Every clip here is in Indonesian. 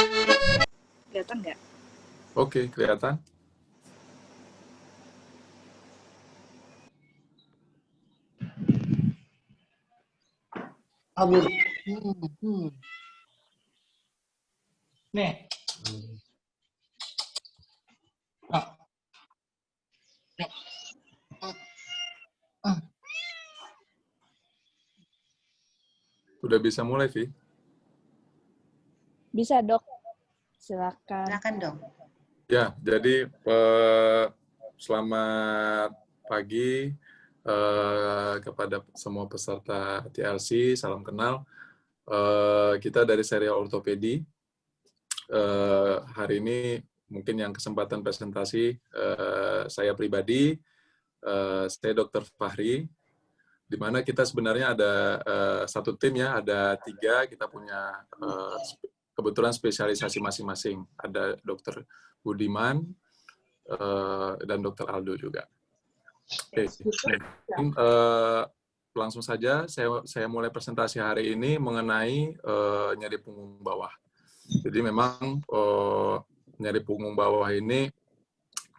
Kelihatan nggak? Oke, kelihatan. Kabur. Nih. Ah. Udah bisa mulai, Vi? Bisa, Dok. Silakan. Silakan dok. Ya, jadi selamat pagi kepada semua peserta TLC, salam kenal. Kita dari serial ortopedi. Hari ini mungkin yang kesempatan presentasi saya pribadi, saya Dr. Fahri, di mana kita sebenarnya ada satu tim ya, ada 3, kita punya kebetulan spesialisasi masing-masing. Ada Dr. Budiman dan Dr. Aldo juga. Oke, langsung saja saya mulai presentasi hari ini mengenai nyeri punggung bawah. Jadi memang nyeri punggung bawah ini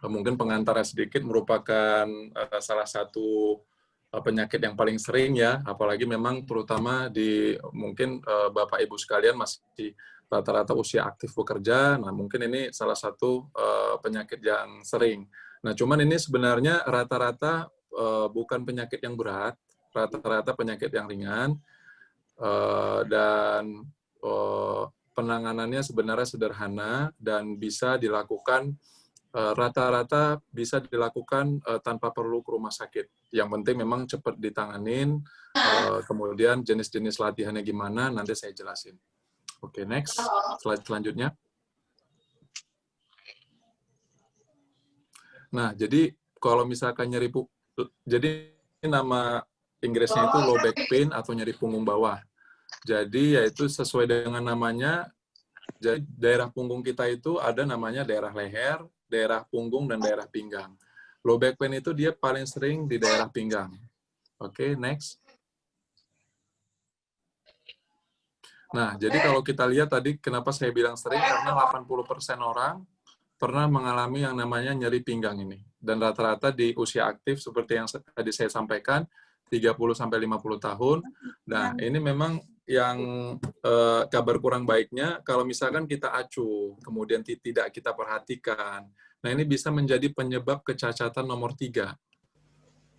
mungkin pengantarnya sedikit merupakan salah satu penyakit yang paling sering ya, apalagi memang terutama di mungkin Bapak Ibu sekalian masih rata-rata usia aktif bekerja. Nah, mungkin ini salah satu penyakit yang sering. Nah, cuman ini sebenarnya rata-rata bukan penyakit yang berat, rata-rata penyakit yang ringan, dan penanganannya sebenarnya sederhana dan bisa dilakukan rata-rata bisa dilakukan tanpa perlu ke rumah sakit. Yang penting memang cepat ditanganin, kemudian jenis-jenis latihannya gimana, nanti saya jelasin. Oke, next. Slide selanjutnya. Nah, jadi kalau misalkan nyeri jadi nama Inggrisnya itu low back pain atau nyeri punggung bawah. Jadi yaitu sesuai dengan namanya, jadi daerah punggung kita itu ada namanya daerah leher, daerah punggung, dan daerah pinggang. Low back pain itu dia paling sering di daerah pinggang. Oke, next. Nah, jadi kalau kita lihat tadi, kenapa saya bilang sering, karena 80% orang pernah mengalami yang namanya nyeri pinggang ini. Dan rata-rata di usia aktif, seperti yang tadi saya sampaikan, 30-50 tahun. Nah, ini memang yang kabar kurang baiknya, kalau misalkan kita acuh, kemudian tidak kita perhatikan, nah ini bisa menjadi penyebab kecacatan nomor 3.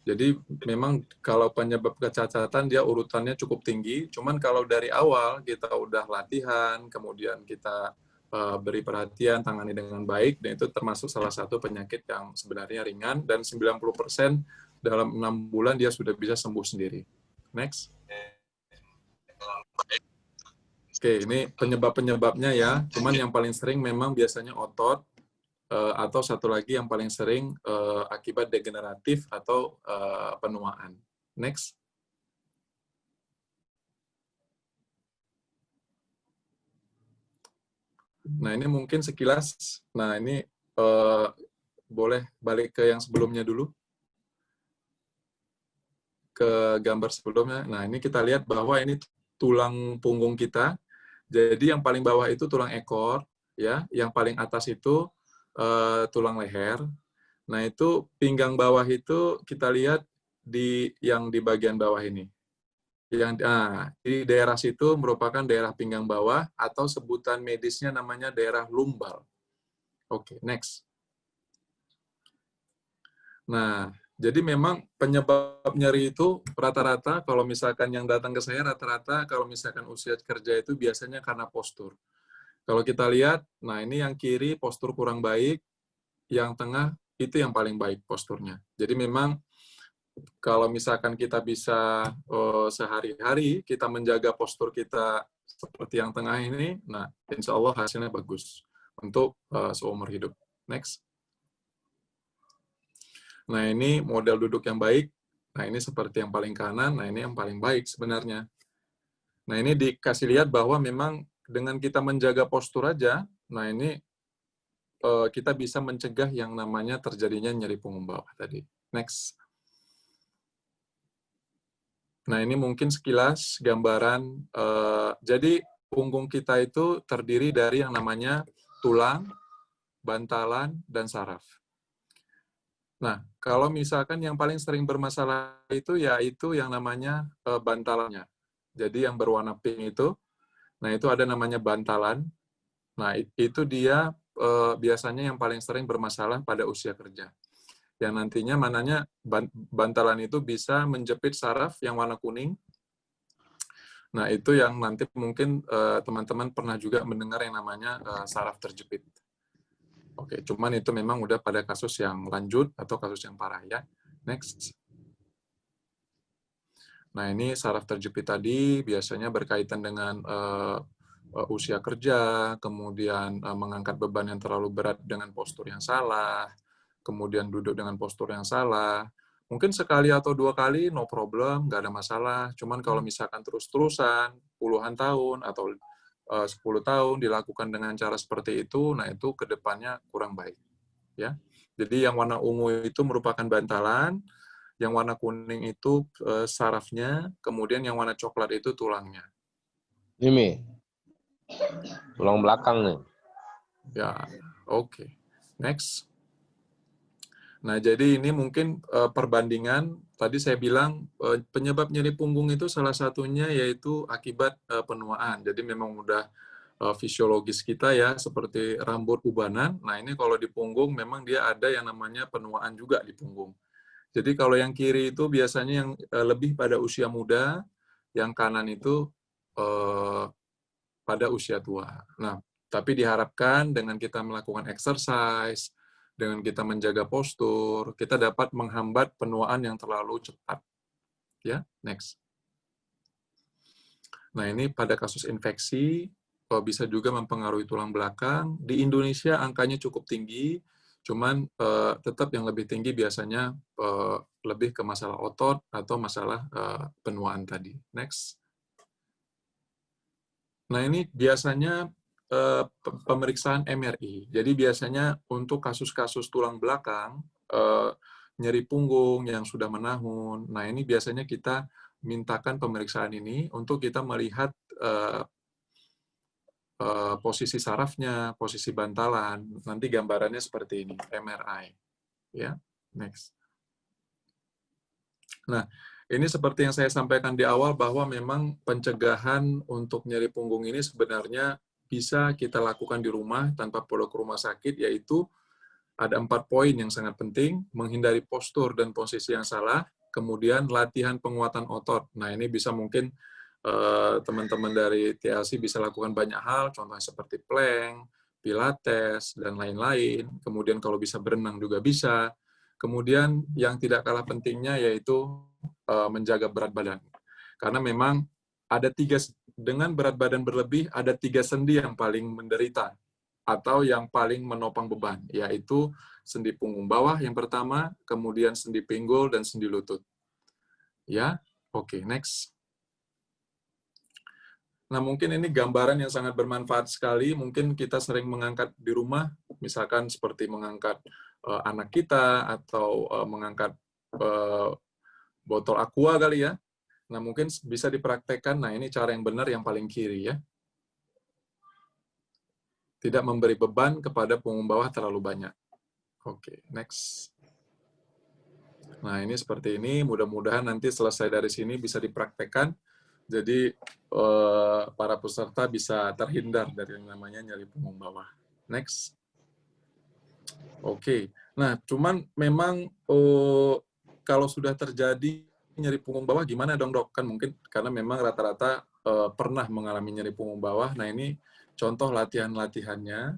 Jadi memang kalau penyebab kecacatan dia urutannya cukup tinggi, cuman kalau dari awal kita udah latihan, kemudian kita beri perhatian, tangani dengan baik, dan itu termasuk salah satu penyakit yang sebenarnya ringan, dan 90% dalam 6 bulan dia sudah bisa sembuh sendiri. Next. Oke, ini penyebab-penyebabnya ya, cuman yang paling sering memang biasanya otot, atau satu lagi yang paling sering akibat degeneratif atau penuaan. Next. Nah, ini mungkin sekilas. Nah, ini boleh balik ke yang sebelumnya dulu. Ke gambar sebelumnya. Nah, ini kita lihat bahwa ini tulang punggung kita. Jadi yang paling bawah itu tulang ekor, ya. Yang paling atas itu tulang leher. Nah, itu pinggang bawah itu kita lihat yang di bagian bawah ini. Di daerah situ merupakan daerah pinggang bawah atau sebutan medisnya namanya daerah lumbal. Oke, next. Nah, jadi memang penyebab nyeri itu rata-rata kalau misalkan yang datang ke saya rata-rata kalau misalkan usia kerja itu biasanya karena postur. Kalau kita lihat, nah ini yang kiri postur kurang baik, yang tengah itu yang paling baik posturnya. Jadi memang kalau misalkan kita bisa sehari-hari kita menjaga postur kita seperti yang tengah ini, nah insya Allah hasilnya bagus untuk seumur hidup. Next. Nah ini model duduk yang baik. Nah ini seperti yang paling kanan. Nah ini yang paling baik sebenarnya. Nah ini dikasih lihat bahwa memang dengan kita menjaga postur aja, nah ini kita bisa mencegah yang namanya terjadinya nyeri punggung bawah tadi. Next. Nah, ini mungkin sekilas gambaran. Jadi, punggung kita itu terdiri dari yang namanya tulang, bantalan, dan saraf. Nah, kalau misalkan yang paling sering bermasalah itu yaitu yang namanya bantalannya. Jadi yang berwarna pink itu, nah itu ada namanya bantalan. Nah, itu dia biasanya yang paling sering bermasalah pada usia kerja. Yang nantinya mananya bantalan itu bisa menjepit saraf yang warna kuning. Nah, itu yang nanti mungkin teman-teman pernah juga mendengar yang namanya saraf terjepit. Oke, cuman itu memang udah pada kasus yang lanjut atau kasus yang parah ya. Next. Nah, ini saraf terjepit tadi biasanya berkaitan dengan usia kerja, kemudian mengangkat beban yang terlalu berat dengan postur yang salah, kemudian duduk dengan postur yang salah. Mungkin sekali atau 2 kali, no problem, nggak ada masalah. Cuman kalau misalkan terus-terusan, puluhan tahun atau 10 tahun dilakukan dengan cara seperti itu, nah itu ke depannya kurang baik. Ya. Jadi yang warna ungu itu merupakan bantalan, yang warna kuning itu sarafnya, kemudian yang warna coklat itu tulangnya. Ini tulang belakang nih. Ya, oke. Next. Nah, jadi ini mungkin perbandingan, tadi saya bilang penyebab nyeri punggung itu salah satunya yaitu akibat penuaan. Jadi memang udah fisiologis kita ya, seperti rambut ubanan. Nah, ini kalau di punggung memang dia ada yang namanya penuaan juga di punggung. Jadi kalau yang kiri itu biasanya yang lebih pada usia muda, yang kanan itu pada usia tua. Nah, tapi diharapkan dengan kita melakukan exercise, dengan kita menjaga postur, kita dapat menghambat penuaan yang terlalu cepat. Ya, next. Nah, ini pada kasus infeksi, bisa juga mempengaruhi tulang belakang. Di Indonesia angkanya cukup tinggi, cuman tetap yang lebih tinggi biasanya lebih ke masalah otot atau masalah penuaan tadi. Next. Nah, ini biasanya pemeriksaan MRI. Jadi biasanya untuk kasus-kasus tulang belakang, nyeri punggung yang sudah menahun, nah ini biasanya kita mintakan pemeriksaan ini untuk kita melihat posisi sarafnya, posisi bantalan. Nanti gambarannya seperti ini, MRI. Ya, next. Nah, ini seperti yang saya sampaikan di awal bahwa memang pencegahan untuk nyeri punggung ini sebenarnya bisa kita lakukan di rumah tanpa perlu ke rumah sakit, yaitu ada 4 poin yang sangat penting: menghindari postur dan posisi yang salah, kemudian latihan penguatan otot. Nah, ini bisa mungkin teman-teman dari TLC bisa lakukan banyak hal, contohnya seperti plank, pilates, dan lain-lain. Kemudian kalau bisa berenang juga bisa. Kemudian yang tidak kalah pentingnya yaitu menjaga berat badan. Karena memang ada dengan berat badan berlebih, ada 3 sendi yang paling menderita atau yang paling menopang beban, yaitu sendi punggung bawah yang pertama, kemudian sendi pinggul, dan sendi lutut. Ya, oke, next. Nah, mungkin ini gambaran yang sangat bermanfaat sekali. Mungkin kita sering mengangkat di rumah, misalkan seperti mengangkat anak kita, atau mengangkat botol aqua kali ya. Nah, mungkin bisa dipraktekkan. Nah, ini cara yang benar yang paling kiri ya. Tidak memberi beban kepada punggung bawah terlalu banyak. Oke, next. Nah, ini seperti ini. Mudah-mudahan nanti selesai dari sini bisa dipraktekkan. Jadi, para peserta bisa terhindar dari yang namanya nyeri punggung bawah. Next. Oke. Nah, cuman memang kalau sudah terjadi nyeri punggung bawah, gimana dong dok? Kan mungkin karena memang rata-rata pernah mengalami nyeri punggung bawah. Nah, ini contoh latihan-latihannya,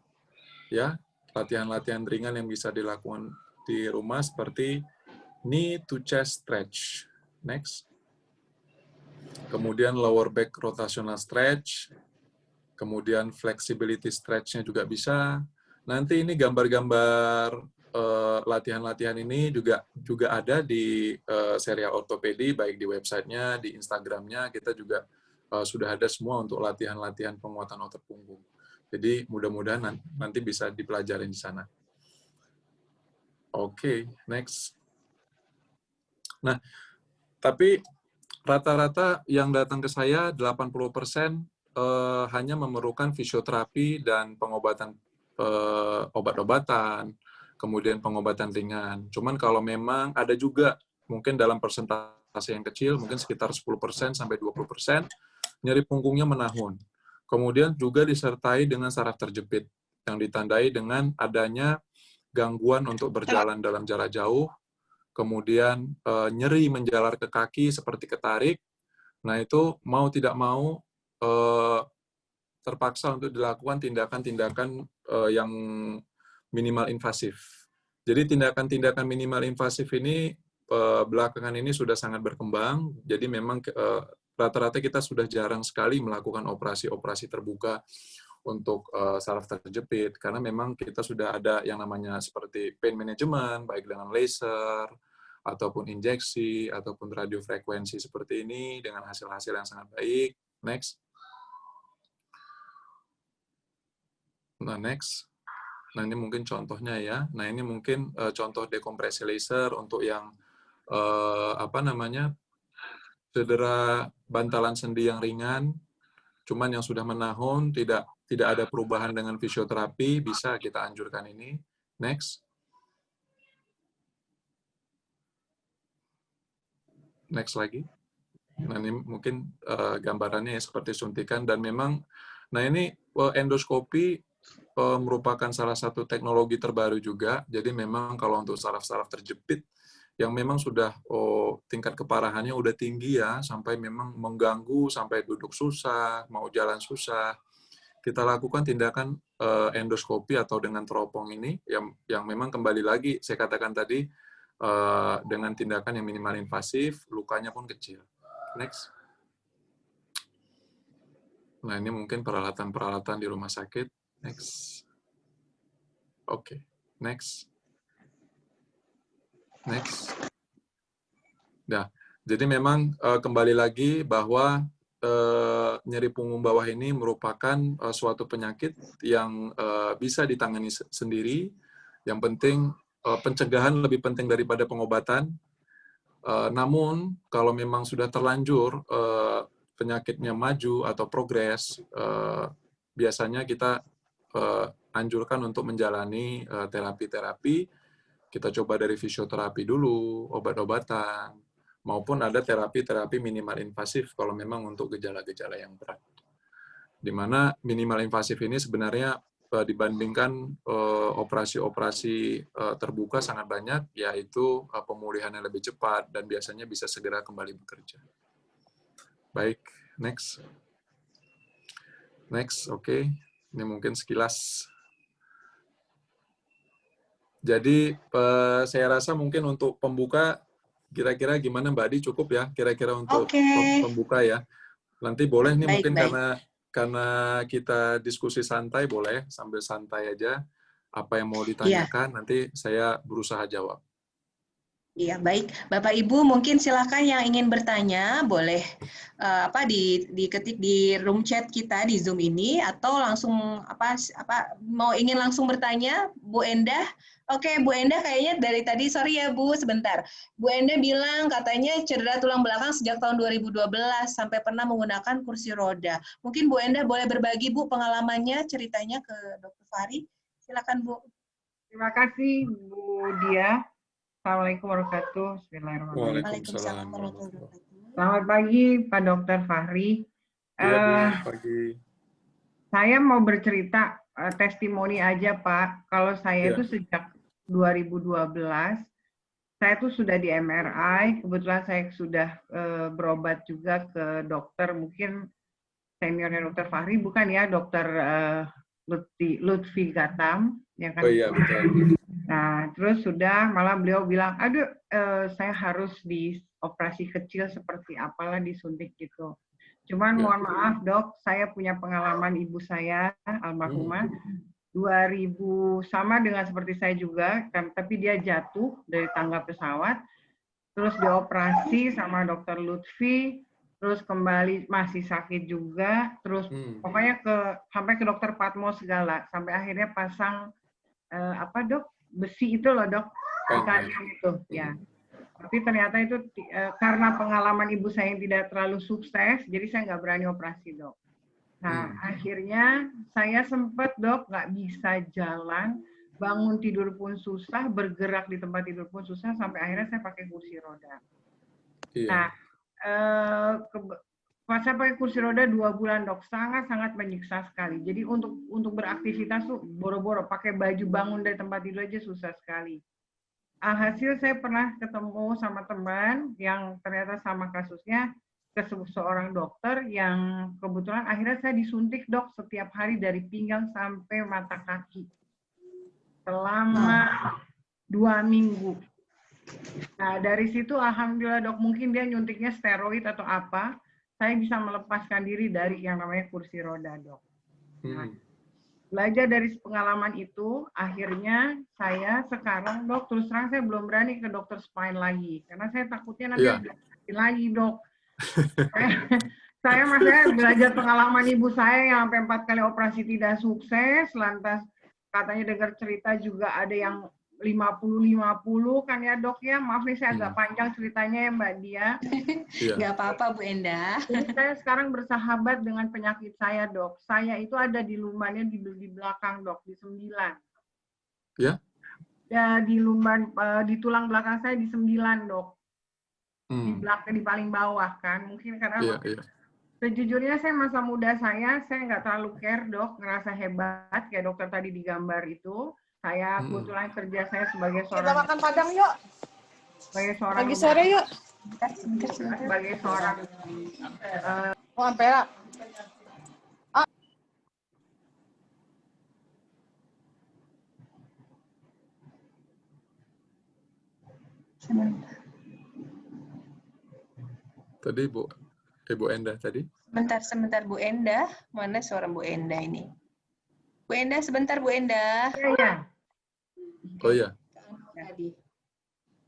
ya. Latihan-latihan ringan yang bisa dilakukan di rumah seperti knee to chest stretch. Next. Kemudian lower back rotational stretch. Kemudian flexibility stretch-nya juga bisa. Nanti ini gambar-gambar latihan-latihan ini juga ada di serial ortopedi, baik di websitenya, di Instagramnya, kita juga sudah ada semua untuk latihan-latihan penguatan otot punggung. Jadi mudah-mudahan nanti bisa dipelajari di sana. Oke, next. Nah, tapi rata-rata yang datang ke saya 80% hanya memerlukan fisioterapi dan pengobatan obat-obatan, kemudian pengobatan ringan. Cuman kalau memang ada juga mungkin dalam persentase yang kecil, mungkin sekitar 10% sampai 20%, nyeri punggungnya menahun. Kemudian juga disertai dengan saraf terjepit, yang ditandai dengan adanya gangguan untuk berjalan dalam jarak jauh, kemudian nyeri menjalar ke kaki seperti ketarik. Nah, itu mau tidak mau terpaksa untuk dilakukan tindakan-tindakan yang minimal invasif. Jadi tindakan-tindakan minimal invasif ini belakangan ini sudah sangat berkembang. Jadi memang rata-rata kita sudah jarang sekali melakukan operasi-operasi terbuka untuk saraf terjepit, karena memang kita sudah ada yang namanya seperti pain management, baik dengan laser, ataupun injeksi, ataupun radiofrekuensi seperti ini, dengan hasil-hasil yang sangat baik. Next. Nah, next. Nah, ini mungkin contohnya ya. Nah, ini mungkin contoh dekompresi laser untuk yang cedera bantalan sendi yang ringan, cuman yang sudah menahun, tidak ada perubahan dengan fisioterapi, bisa kita anjurkan ini. Next. Next lagi. Nah, ini mungkin gambarannya ya, seperti suntikan, dan memang, nah ini endoskopi merupakan salah satu teknologi terbaru juga. Jadi memang kalau untuk saraf-saraf terjepit yang memang sudah tingkat keparahannya udah tinggi ya, sampai memang mengganggu, sampai duduk susah, mau jalan susah, kita lakukan tindakan endoskopi atau dengan teropong ini, yang memang kembali lagi, saya katakan tadi, dengan tindakan yang minimal invasif, lukanya pun kecil. Next. Nah, ini mungkin peralatan-peralatan di rumah sakit. Next. Oke. Next. Next. Nah, jadi memang kembali lagi bahwa nyeri punggung bawah ini merupakan suatu penyakit yang bisa ditangani sendiri. Yang penting, pencegahan lebih penting daripada pengobatan. Namun, kalau memang sudah terlanjur penyakitnya maju atau progres, biasanya kita anjurkan untuk menjalani terapi-terapi. Kita coba dari fisioterapi dulu, obat-obatan, maupun ada terapi-terapi minimal invasif kalau memang untuk gejala-gejala yang berat. Di mana minimal invasif ini sebenarnya dibandingkan operasi-operasi terbuka sangat banyak, yaitu pemulihannya lebih cepat dan biasanya bisa segera kembali bekerja. Baik, next. Next, oke. Ini mungkin sekilas. Jadi saya rasa mungkin untuk pembuka, kira-kira gimana Mbak Adi, cukup ya kira-kira untuk pembuka ya. Nanti boleh nih mungkin karena kita diskusi santai, boleh sambil santai aja. Apa yang mau ditanyakan, nanti saya berusaha jawab. Iya, baik. Bapak Ibu mungkin silakan yang ingin bertanya boleh diketik di room chat kita di Zoom ini, atau langsung mau ingin langsung bertanya, Bu Endah. Oke, Bu Endah kayaknya dari tadi, sorry ya Bu, sebentar. Bu Endah bilang katanya cedera tulang belakang sejak tahun 2012 sampai pernah menggunakan kursi roda. Mungkin Bu Endah boleh berbagi Bu pengalamannya, ceritanya ke Dr. Fahri. Silakan Bu. Terima kasih Bu Dia. Assalamualaikum warahmatullahi wabarakatuh. Bismillahirrahmanirrahim. Waalaikumsalam warahmatullahi wabarakatuh. Selamat pagi Pak Dr. Fahri. Pagi. Saya mau bercerita testimoni aja Pak. Kalau saya itu sejak 2012, saya tuh sudah di MRI. Kebetulan saya sudah berobat juga ke dokter, mungkin seniornya Dr. Fahri, bukan ya, Dr. Lutfi Gatam. Ya kan? Oh iya, betul. Nah, terus sudah malah beliau bilang, aduh, saya harus di operasi kecil seperti apalah, disuntik gitu. Cuman mohon maaf dok, saya punya pengalaman ibu saya, almarhumah, 2000, sama dengan seperti saya juga, kan, tapi dia jatuh dari tangga pesawat, terus dioperasi sama dokter Lutfi, terus kembali masih sakit juga, terus pokoknya sampai ke dokter Patmo segala, sampai akhirnya pasang dok, besi itu loh dok, titanium itu ya. Tapi ternyata itu karena pengalaman ibu saya yang tidak terlalu sukses, jadi saya nggak berani operasi dok. Nah, akhirnya saya sempat, Dok, nggak bisa jalan, bangun tidur pun susah, bergerak di tempat tidur pun susah, sampai akhirnya saya pakai kursi roda. Iya. Nah, pas saya pakai kursi roda 2 bulan, Dok, sangat-sangat menyiksa sekali. Jadi untuk beraktivitas tuh boro-boro, pakai baju bangun dari tempat tidur aja susah sekali. Alhasil saya pernah ketemu sama teman yang ternyata sama kasusnya, ke seorang dokter yang kebetulan akhirnya saya disuntik, Dok, setiap hari dari pinggang sampai mata kaki selama 2 minggu. Nah, dari situ alhamdulillah, Dok, mungkin dia nyuntiknya steroid atau apa, saya bisa melepaskan diri dari yang namanya kursi roda, Dok. Nah, belajar dari pengalaman itu, akhirnya saya sekarang, Dok, terus terang saya belum berani ke dokter spine lagi, karena saya takutnya nanti lagi, Dok. Saya masih belajar pengalaman ibu saya yang sampai 4 kali operasi tidak sukses, lantas katanya dengar cerita juga ada yang 50-50 kan ya, Dok ya. Maaf nih saya agak panjang ceritanya ya, Mbak Dia. Nggak apa-apa, Bu Endah. Jadi saya sekarang bersahabat dengan penyakit saya, Dok. Saya itu ada di lumbannya di belakang, Dok, di 9. Ya? Ya, di lumban, di tulang belakang saya di 9, Dok. Di belakang, di paling bawah kan. Mungkin karena sejujurnya saya masa muda saya nggak terlalu care, Dok. Ngerasa hebat, kayak dokter tadi di gambar itu. Saya kebetulan kerja saya sebagai seorang... Kita makan Padang yuk. Sebagai seorang... Pagi sore yuk. Sebagai seorang... Oh, Ampera. Tadi Ibu Endah tadi. Sebentar Bu Endah. Mana suara Bu Endah ini? Bu Endah, sebentar Bu Endah. Iya. Oh iya.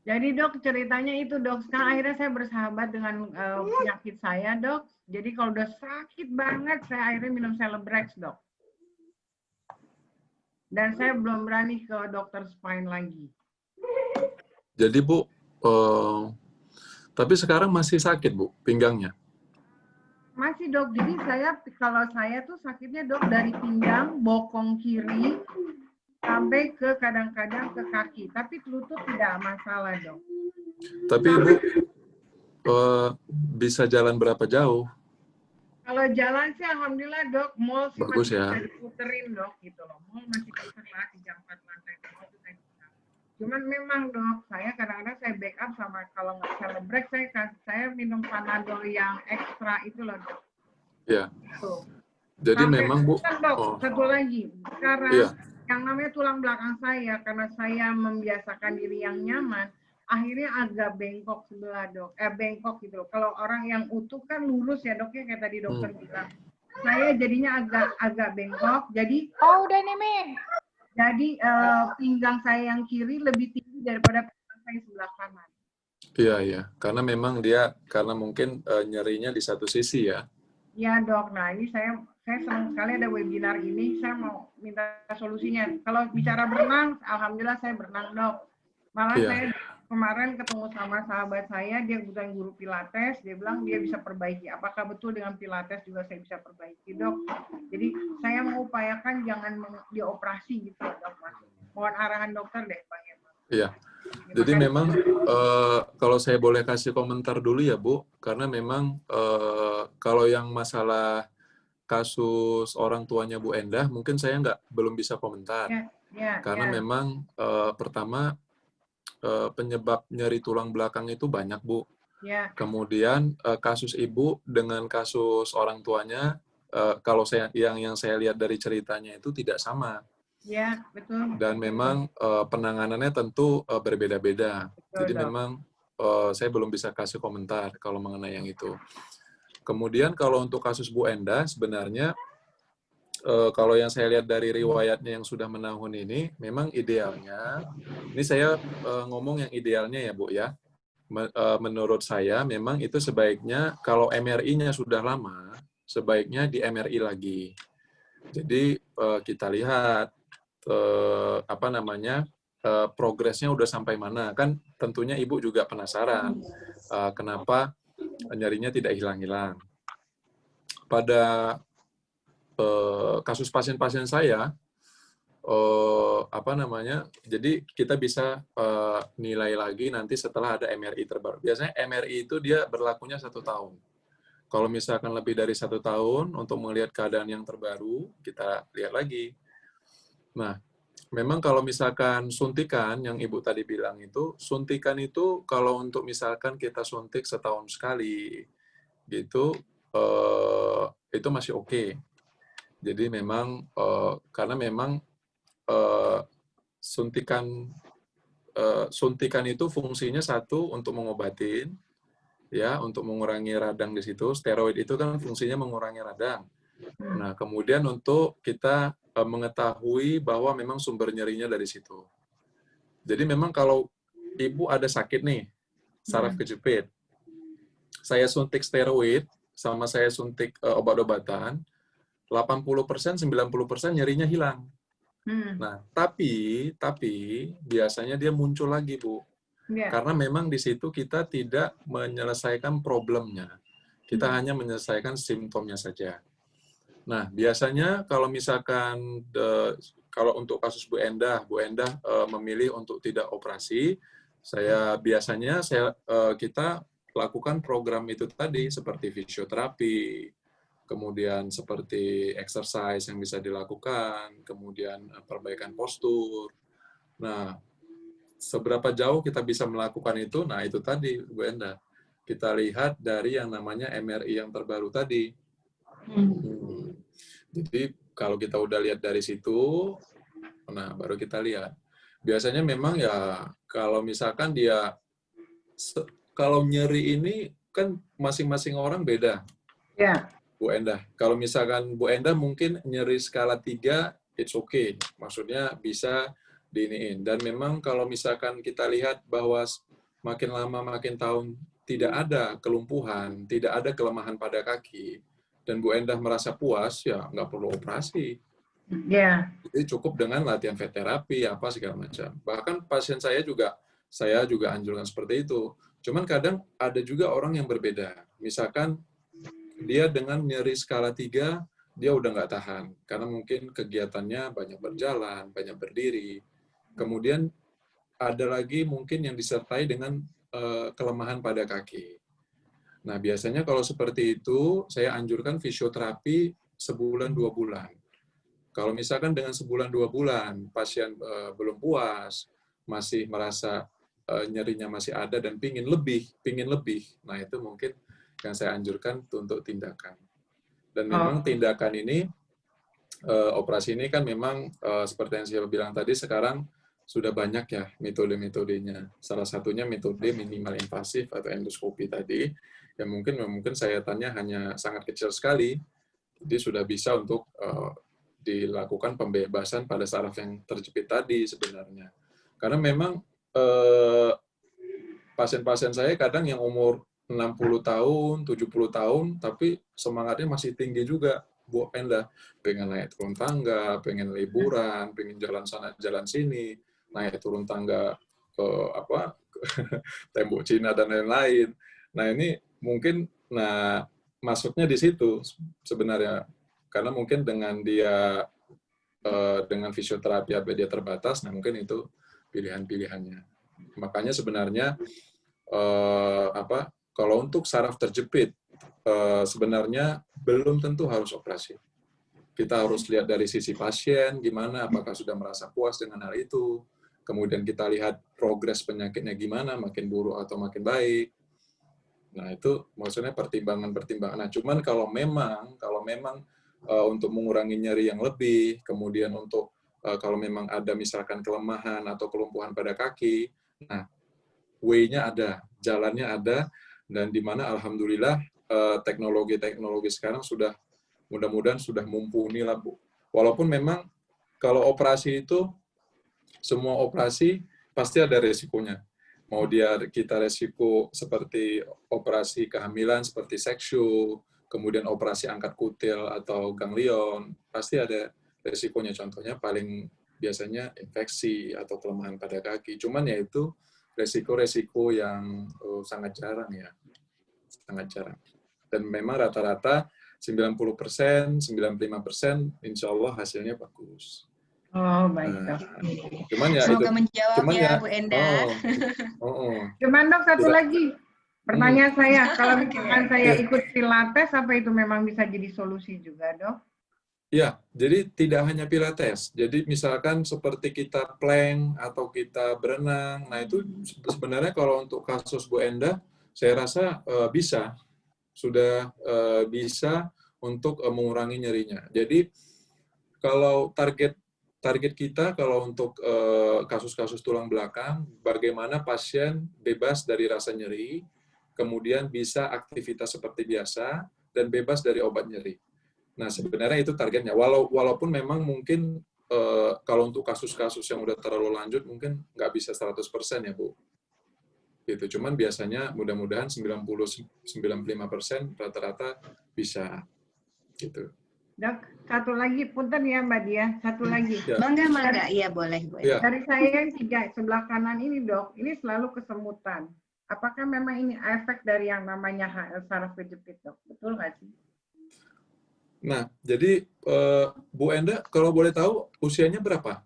Jadi, Dok, ceritanya itu, Dok. Sekarang akhirnya saya bersahabat dengan penyakit saya, Dok. Jadi kalau udah sakit banget, saya akhirnya minum Celebrex, Dok. Dan saya belum berani ke dokter spine lagi. Jadi Bu, tapi sekarang masih sakit Bu, pinggangnya? Masih, Dok. Jadi kalau saya tuh sakitnya, Dok, dari pinggang, bokong kiri, sampai ke kadang-kadang ke kaki. Tapi lutut tidak masalah, Dok. Tapi Ibu bisa jalan berapa jauh? Kalau jalan sih alhamdulillah, Dok, mall sih bagus masih ya. bisa diputerin, Dok, gitu loh. Mall masih bisa lah di jam 4 lantai. Cuman memang, Dok, saya kadang-kadang saya backup sama kalau nggak Celebrex, saya minum Panadol yang ekstra itu loh, Dok. Iya. Tuh. Jadi Sampai memang Bu, Dok, satu lagi. Sekarang yang namanya tulang belakang saya, karena saya membiasakan diri yang nyaman, akhirnya agak bengkok sebelah, Dok. Bengkok gitu loh. Kalau orang yang utuh kan lurus ya, Dok, ya, kayak tadi dokter bilang. Saya jadinya agak bengkok. Jadi udah nih, Mi. Jadi pinggang saya yang kiri lebih tinggi daripada pinggang saya sebelah kanan. Iya. Karena memang karena mungkin nyerinya di satu sisi ya. Iya, Dok. Nah, ini saya senang sekali ada webinar ini. Saya mau minta solusinya. Kalau bicara berenang, alhamdulillah saya berenang, Dok. Malah saya kemarin ketemu sama sahabat saya, dia kebetulan guru Pilates, dia bilang dia bisa perbaiki. Apakah betul dengan Pilates juga saya bisa perbaiki, Dok? Jadi saya mengupayakan jangan dioperasi gitu, Dok. Mohon arahan dokter deh, Bang. Iya. Jadi memang kalau saya boleh kasih komentar dulu ya, Bu, karena memang kalau yang masalah kasus orang tuanya Bu Endah, mungkin saya belum bisa komentar. Karena memang pertama penyebab nyeri tulang belakang itu banyak, Bu. Kemudian kasus ibu dengan kasus orang tuanya, kalau yang saya lihat dari ceritanya itu tidak sama. Ya, betul. Dan memang penanganannya tentu berbeda-beda. Jadi memang saya belum bisa kasih komentar kalau mengenai yang itu. Kemudian kalau untuk kasus Bu Endah, sebenarnya kalau yang saya lihat dari riwayatnya yang sudah menahun ini, memang idealnya, ini saya ngomong yang idealnya ya Bu ya, menurut saya memang itu sebaiknya kalau MRI-nya sudah lama, sebaiknya di MRI lagi. Jadi kita lihat progresnya udah sampai mana. Kan tentunya Ibu juga penasaran kenapa nyerinya tidak hilang-hilang. Pada kasus pasien-pasien saya, jadi kita bisa nilai lagi nanti setelah ada MRI terbaru. Biasanya MRI itu dia berlakunya 1 tahun. Kalau misalkan lebih dari 1 tahun, untuk melihat keadaan yang terbaru, kita lihat lagi. Nah, memang kalau misalkan suntikan, yang Ibu tadi bilang itu, suntikan itu kalau untuk misalkan kita suntik setahun sekali, gitu, itu masih oke. Jadi memang, karena memang suntikan itu fungsinya satu untuk mengobatin, ya, untuk mengurangi radang di situ. Steroid itu kan fungsinya mengurangi radang. Nah, kemudian untuk kita mengetahui bahwa memang sumber nyerinya dari situ. Jadi memang kalau Ibu ada sakit nih, saraf kejepit, saya suntik steroid, sama saya suntik obat-obatan, 80%, 90% nyerinya hilang. Nah, tapi biasanya dia muncul lagi, Bu. Ya. Karena memang di situ kita tidak menyelesaikan problemnya. Kita hanya menyelesaikan simptomnya saja. Nah, biasanya kalau misalkan kalau untuk kasus Bu Endah memilih untuk tidak operasi, kita lakukan program itu tadi seperti fisioterapi, kemudian seperti exercise yang bisa dilakukan, kemudian perbaikan postur. Nah, seberapa jauh kita bisa melakukan itu? Nah, itu tadi, Bu Endah. Kita lihat dari yang namanya MRI yang terbaru tadi. Jadi, kalau kita udah lihat dari situ, nah, baru kita lihat. Biasanya memang ya, kalau misalkan kalau nyeri ini kan masing-masing orang beda. Ya. Bu Endah. Kalau misalkan Bu Endah mungkin nyeri skala 3, it's okay. Maksudnya bisa diiniin. Dan memang kalau misalkan kita lihat bahwa makin lama makin tahun tidak ada kelumpuhan, tidak ada kelemahan pada kaki, dan Bu Endah merasa puas, ya nggak perlu operasi. Ya. Jadi cukup dengan latihan vet terapi, apa segala macam. Bahkan pasien saya juga anjurkan seperti itu. Cuman kadang ada juga orang yang berbeda. Misalkan dia dengan nyeri skala 3, dia udah nggak tahan. Karena mungkin kegiatannya banyak berjalan, banyak berdiri. Kemudian ada lagi mungkin yang disertai dengan kelemahan pada kaki. Nah, biasanya kalau seperti itu, saya anjurkan fisioterapi sebulan 2 bulan. Kalau misalkan dengan sebulan 2 bulan, pasien belum puas, masih merasa nyerinya masih ada dan pingin lebih, nah itu mungkin yang saya anjurkan untuk tindakan. Dan memang tindakan ini, operasi ini kan memang seperti yang saya bilang tadi, sekarang sudah banyak ya metode-metodenya. Salah satunya metode minimal invasif atau endoskopi tadi, yang mungkin saya tanya hanya sangat kecil sekali, jadi sudah bisa untuk dilakukan pembebasan pada saraf yang terjepit tadi sebenarnya. Karena memang pasien-pasien saya kadang yang umur 60 tahun, 70 tahun, tapi semangatnya masih tinggi juga, Bu Endah. Pengen naik turun tangga, pengen liburan, pengen jalan sana, jalan sini, naik turun tangga ke tembok Cina dan lain-lain. Nah, ini mungkin, masuknya di situ sebenarnya. Karena mungkin dengan dia, dengan fisioterapi apa dia terbatas, nah mungkin itu pilihan-pilihannya. Makanya sebenarnya, kalau untuk saraf terjepit, sebenarnya belum tentu harus operasi. Kita harus lihat dari sisi pasien, gimana, apakah sudah merasa puas dengan hal itu. Kemudian kita lihat progres penyakitnya gimana, makin buruk atau makin baik. Nah, itu maksudnya pertimbangan-pertimbangan. Nah, cuman kalau memang untuk mengurangi nyeri yang lebih, kemudian untuk kalau memang ada misalkan kelemahan atau kelumpuhan pada kaki, nah, way-nya ada, jalannya ada, dan di mana alhamdulillah teknologi sekarang sudah mudah-mudahan sudah mumpuni lah, Bu. Walaupun memang kalau operasi itu, semua operasi pasti ada resikonya. Mau kita resiko seperti operasi kehamilan, seperti seksu, kemudian operasi angkat kutil atau ganglion, pasti ada resikonya. Contohnya paling biasanya infeksi atau kelemahan pada kaki. Cuman ya itu resiko-resiko yang sangat jarang ya. Sangat jarang. Dan memang rata-rata 90%, 95%, insya Allah hasilnya bagus. Oh, baik Nah, dok. cuman ya Semoga itu, menjawab cuman ya, ya, Bu Enda. Cuman dok satu Tidak. lagi pertanyaan saya, kalau Oke. misalkan saya ikut Pilates, apa itu memang bisa jadi solusi juga dok? Ya, jadi tidak hanya Pilates. Jadi misalkan seperti kita plank atau kita berenang, nah itu sebenarnya kalau untuk kasus Bu Enda, saya rasa bisa, sudah bisa untuk mengurangi nyerinya. Jadi kalau target kita kalau untuk kasus-kasus tulang belakang, bagaimana pasien bebas dari rasa nyeri, kemudian bisa aktivitas seperti biasa, dan bebas dari obat nyeri. Nah, sebenarnya itu targetnya. Walaupun memang mungkin kalau untuk kasus-kasus yang udah terlalu lanjut, mungkin nggak bisa 100% ya, Bu. Gitu. Cuman biasanya mudah-mudahan 90-95% rata-rata bisa. Gitu. Dok, satu lagi, punten ya Mbak Dia, satu lagi. Ya. Mangga, iya boleh, Bu Enda. Ya. Dari saya yang sebelah kanan ini dok, ini selalu kesemutan. Apakah memang ini efek dari yang namanya HL saraf kejepit dok? Betul nggak sih? Nah, jadi Bu Enda, kalau boleh tahu usianya berapa?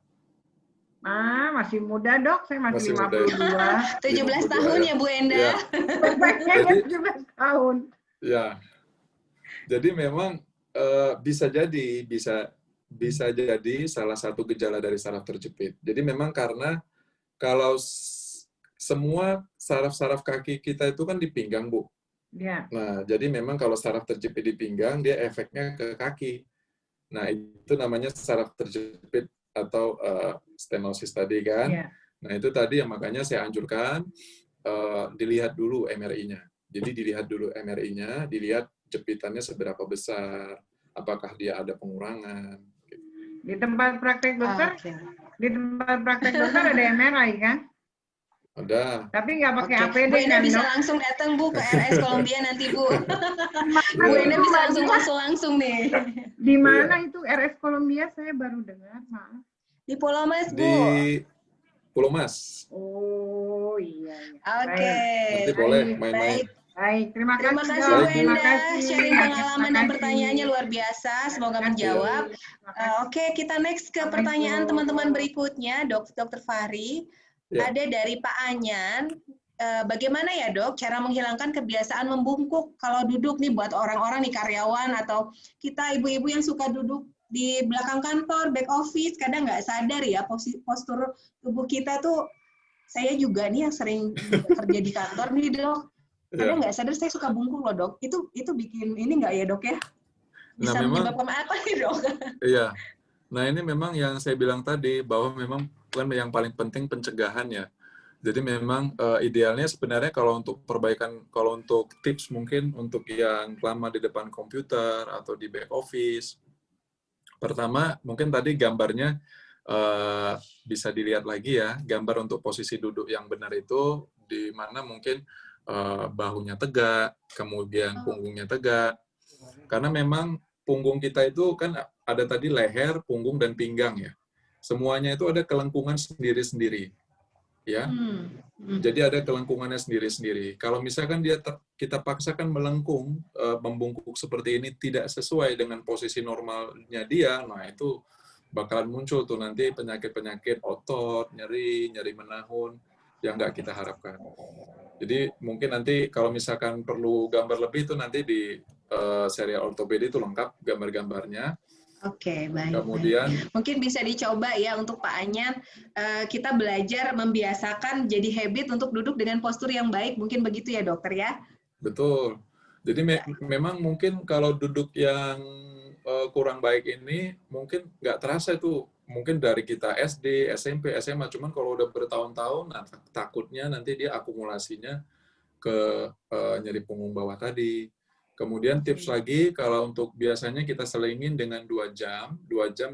Masih muda dok, saya masih Masih muda, 52. 17 tahun ya, Bu Enda. Ya. Jadi 17 tahun. Ya. Jadi memang bisa jadi salah satu gejala dari saraf terjepit. Jadi memang karena kalau semua saraf-saraf kaki kita itu kan di pinggang, Bu. Ya. Nah, jadi memang kalau saraf terjepit di pinggang, dia efeknya ke kaki. Nah, itu namanya saraf terjepit atau stenosis tadi kan. Ya. Nah, itu tadi yang makanya saya anjurkan dilihat dulu MRI-nya. Jadi dilihat dulu MRI-nya, dilihat jepitannya seberapa besar, apakah dia ada pengurangan. Di tempat praktek dokter, Oke. di tempat praktek dokter ada MRI kan? Ada. Tapi nggak pakai Oke. APD Bu Enda kan bisa dok? langsung datang Bu ke RS Kolombia nanti Bu. Bu Enda bisa langsung konsul langsung nih. Di mana itu RS Kolombia? Saya baru dengar, maaf. Di Pulau Mas Bu. Di Pulau Mas. Oh iya. Oke. Nanti boleh main-main. Baik, terima Terima kasih kasih dok. Bu Terima Enda, kasih. sharing pengalaman dan Terima kasih. pertanyaannya luar biasa, semoga menjawab. Terima kasih. Oke, kita next ke pertanyaan teman-teman berikutnya, Dr. Fahri. Ya. Ada dari Pak Anyan. Bagaimana ya dok cara menghilangkan kebiasaan membungkuk kalau duduk nih buat orang-orang nih karyawan atau kita ibu-ibu yang suka duduk di belakang kantor, back office, kadang nggak sadar ya postur tubuh kita tuh. Saya juga nih yang sering kerja di kantor nih dok. Kadang nggak sadar saya suka bungkuk loh dok. Itu bikin ini nggak ya dok ya? Bisa menyebabkan apa nih dok? Iya. Nah ini memang yang saya bilang tadi bahwa memang kan yang paling penting pencegahan ya. Jadi memang idealnya sebenarnya kalau untuk perbaikan, kalau untuk tips mungkin untuk yang lama di depan komputer atau di back office. Pertama mungkin tadi gambarnya bisa dilihat lagi ya, gambar untuk posisi duduk yang benar itu di mana mungkin bahunya tegak, kemudian punggungnya tegak. Karena memang punggung kita itu kan ada tadi leher, punggung, dan pinggang ya. Semuanya itu ada kelengkungan sendiri-sendiri. Ya. Jadi ada kelengkungannya sendiri-sendiri. Kalau misalkan kita paksakan melengkung, membungkuk seperti ini tidak sesuai dengan posisi normalnya dia, nah itu bakalan muncul tuh nanti penyakit-penyakit otot, nyeri menahun, yang nggak kita harapkan. Jadi mungkin nanti kalau misalkan perlu gambar lebih itu nanti di serial ortopedi itu lengkap gambar-gambarnya. Oke, baik. Kemudian mungkin bisa dicoba ya untuk Pak Anyan, kita belajar membiasakan jadi habit untuk duduk dengan postur yang baik, mungkin begitu ya dokter ya? Betul. Jadi memang mungkin kalau duduk yang kurang baik ini mungkin nggak terasa itu, mungkin dari kita SD, SMP, SMA, cuman kalau udah bertahun-tahun, nah, takutnya nanti dia akumulasinya ke nyeri punggung bawah tadi. Kemudian tips lagi, kalau untuk biasanya kita selingin dengan 2 jam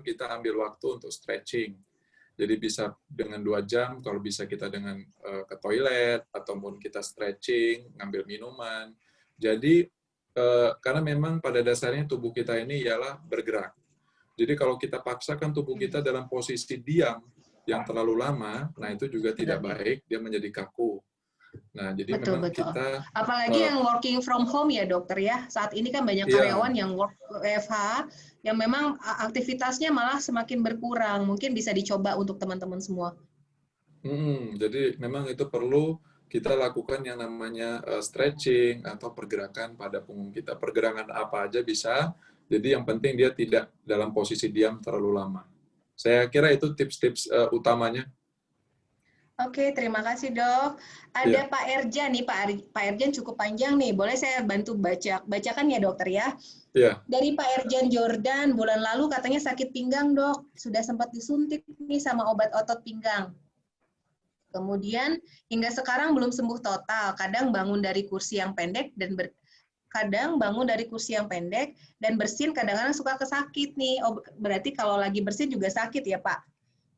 kita ambil waktu untuk stretching. Jadi bisa dengan 2 jam, kalau bisa kita dengan ke toilet, ataupun kita stretching, ngambil minuman. Jadi, karena memang pada dasarnya tubuh kita ini ialah bergerak. Jadi kalau kita paksakan tubuh kita dalam posisi diam yang terlalu lama, nah itu juga tidak baik, dia menjadi kaku. Nah, jadi Betul, memang betul. kita Apalagi yang working from home ya dokter ya. Saat ini kan banyak Iya. karyawan yang work WFH, yang memang aktivitasnya malah semakin berkurang. Mungkin bisa dicoba untuk teman-teman semua. Jadi memang itu perlu kita lakukan yang namanya stretching atau pergerakan pada punggung kita. Pergerakan apa aja bisa, jadi yang penting dia tidak dalam posisi diam terlalu lama. Saya kira itu tips-tips utamanya. Oke, terima kasih dok. Ada Pak Erjan nih, Pak Erjan cukup panjang nih. Boleh saya bantu bacakan ya dokter ya? Iya. Dari Pak Erjan Jordan, bulan lalu katanya sakit pinggang dok. Sudah sempat disuntik nih sama obat otot pinggang. Kemudian hingga sekarang belum sembuh total. Kadang bangun dari kursi yang pendek dan bersin kadang-kadang suka kesakit nih. Oh, berarti kalau lagi bersin juga sakit ya Pak?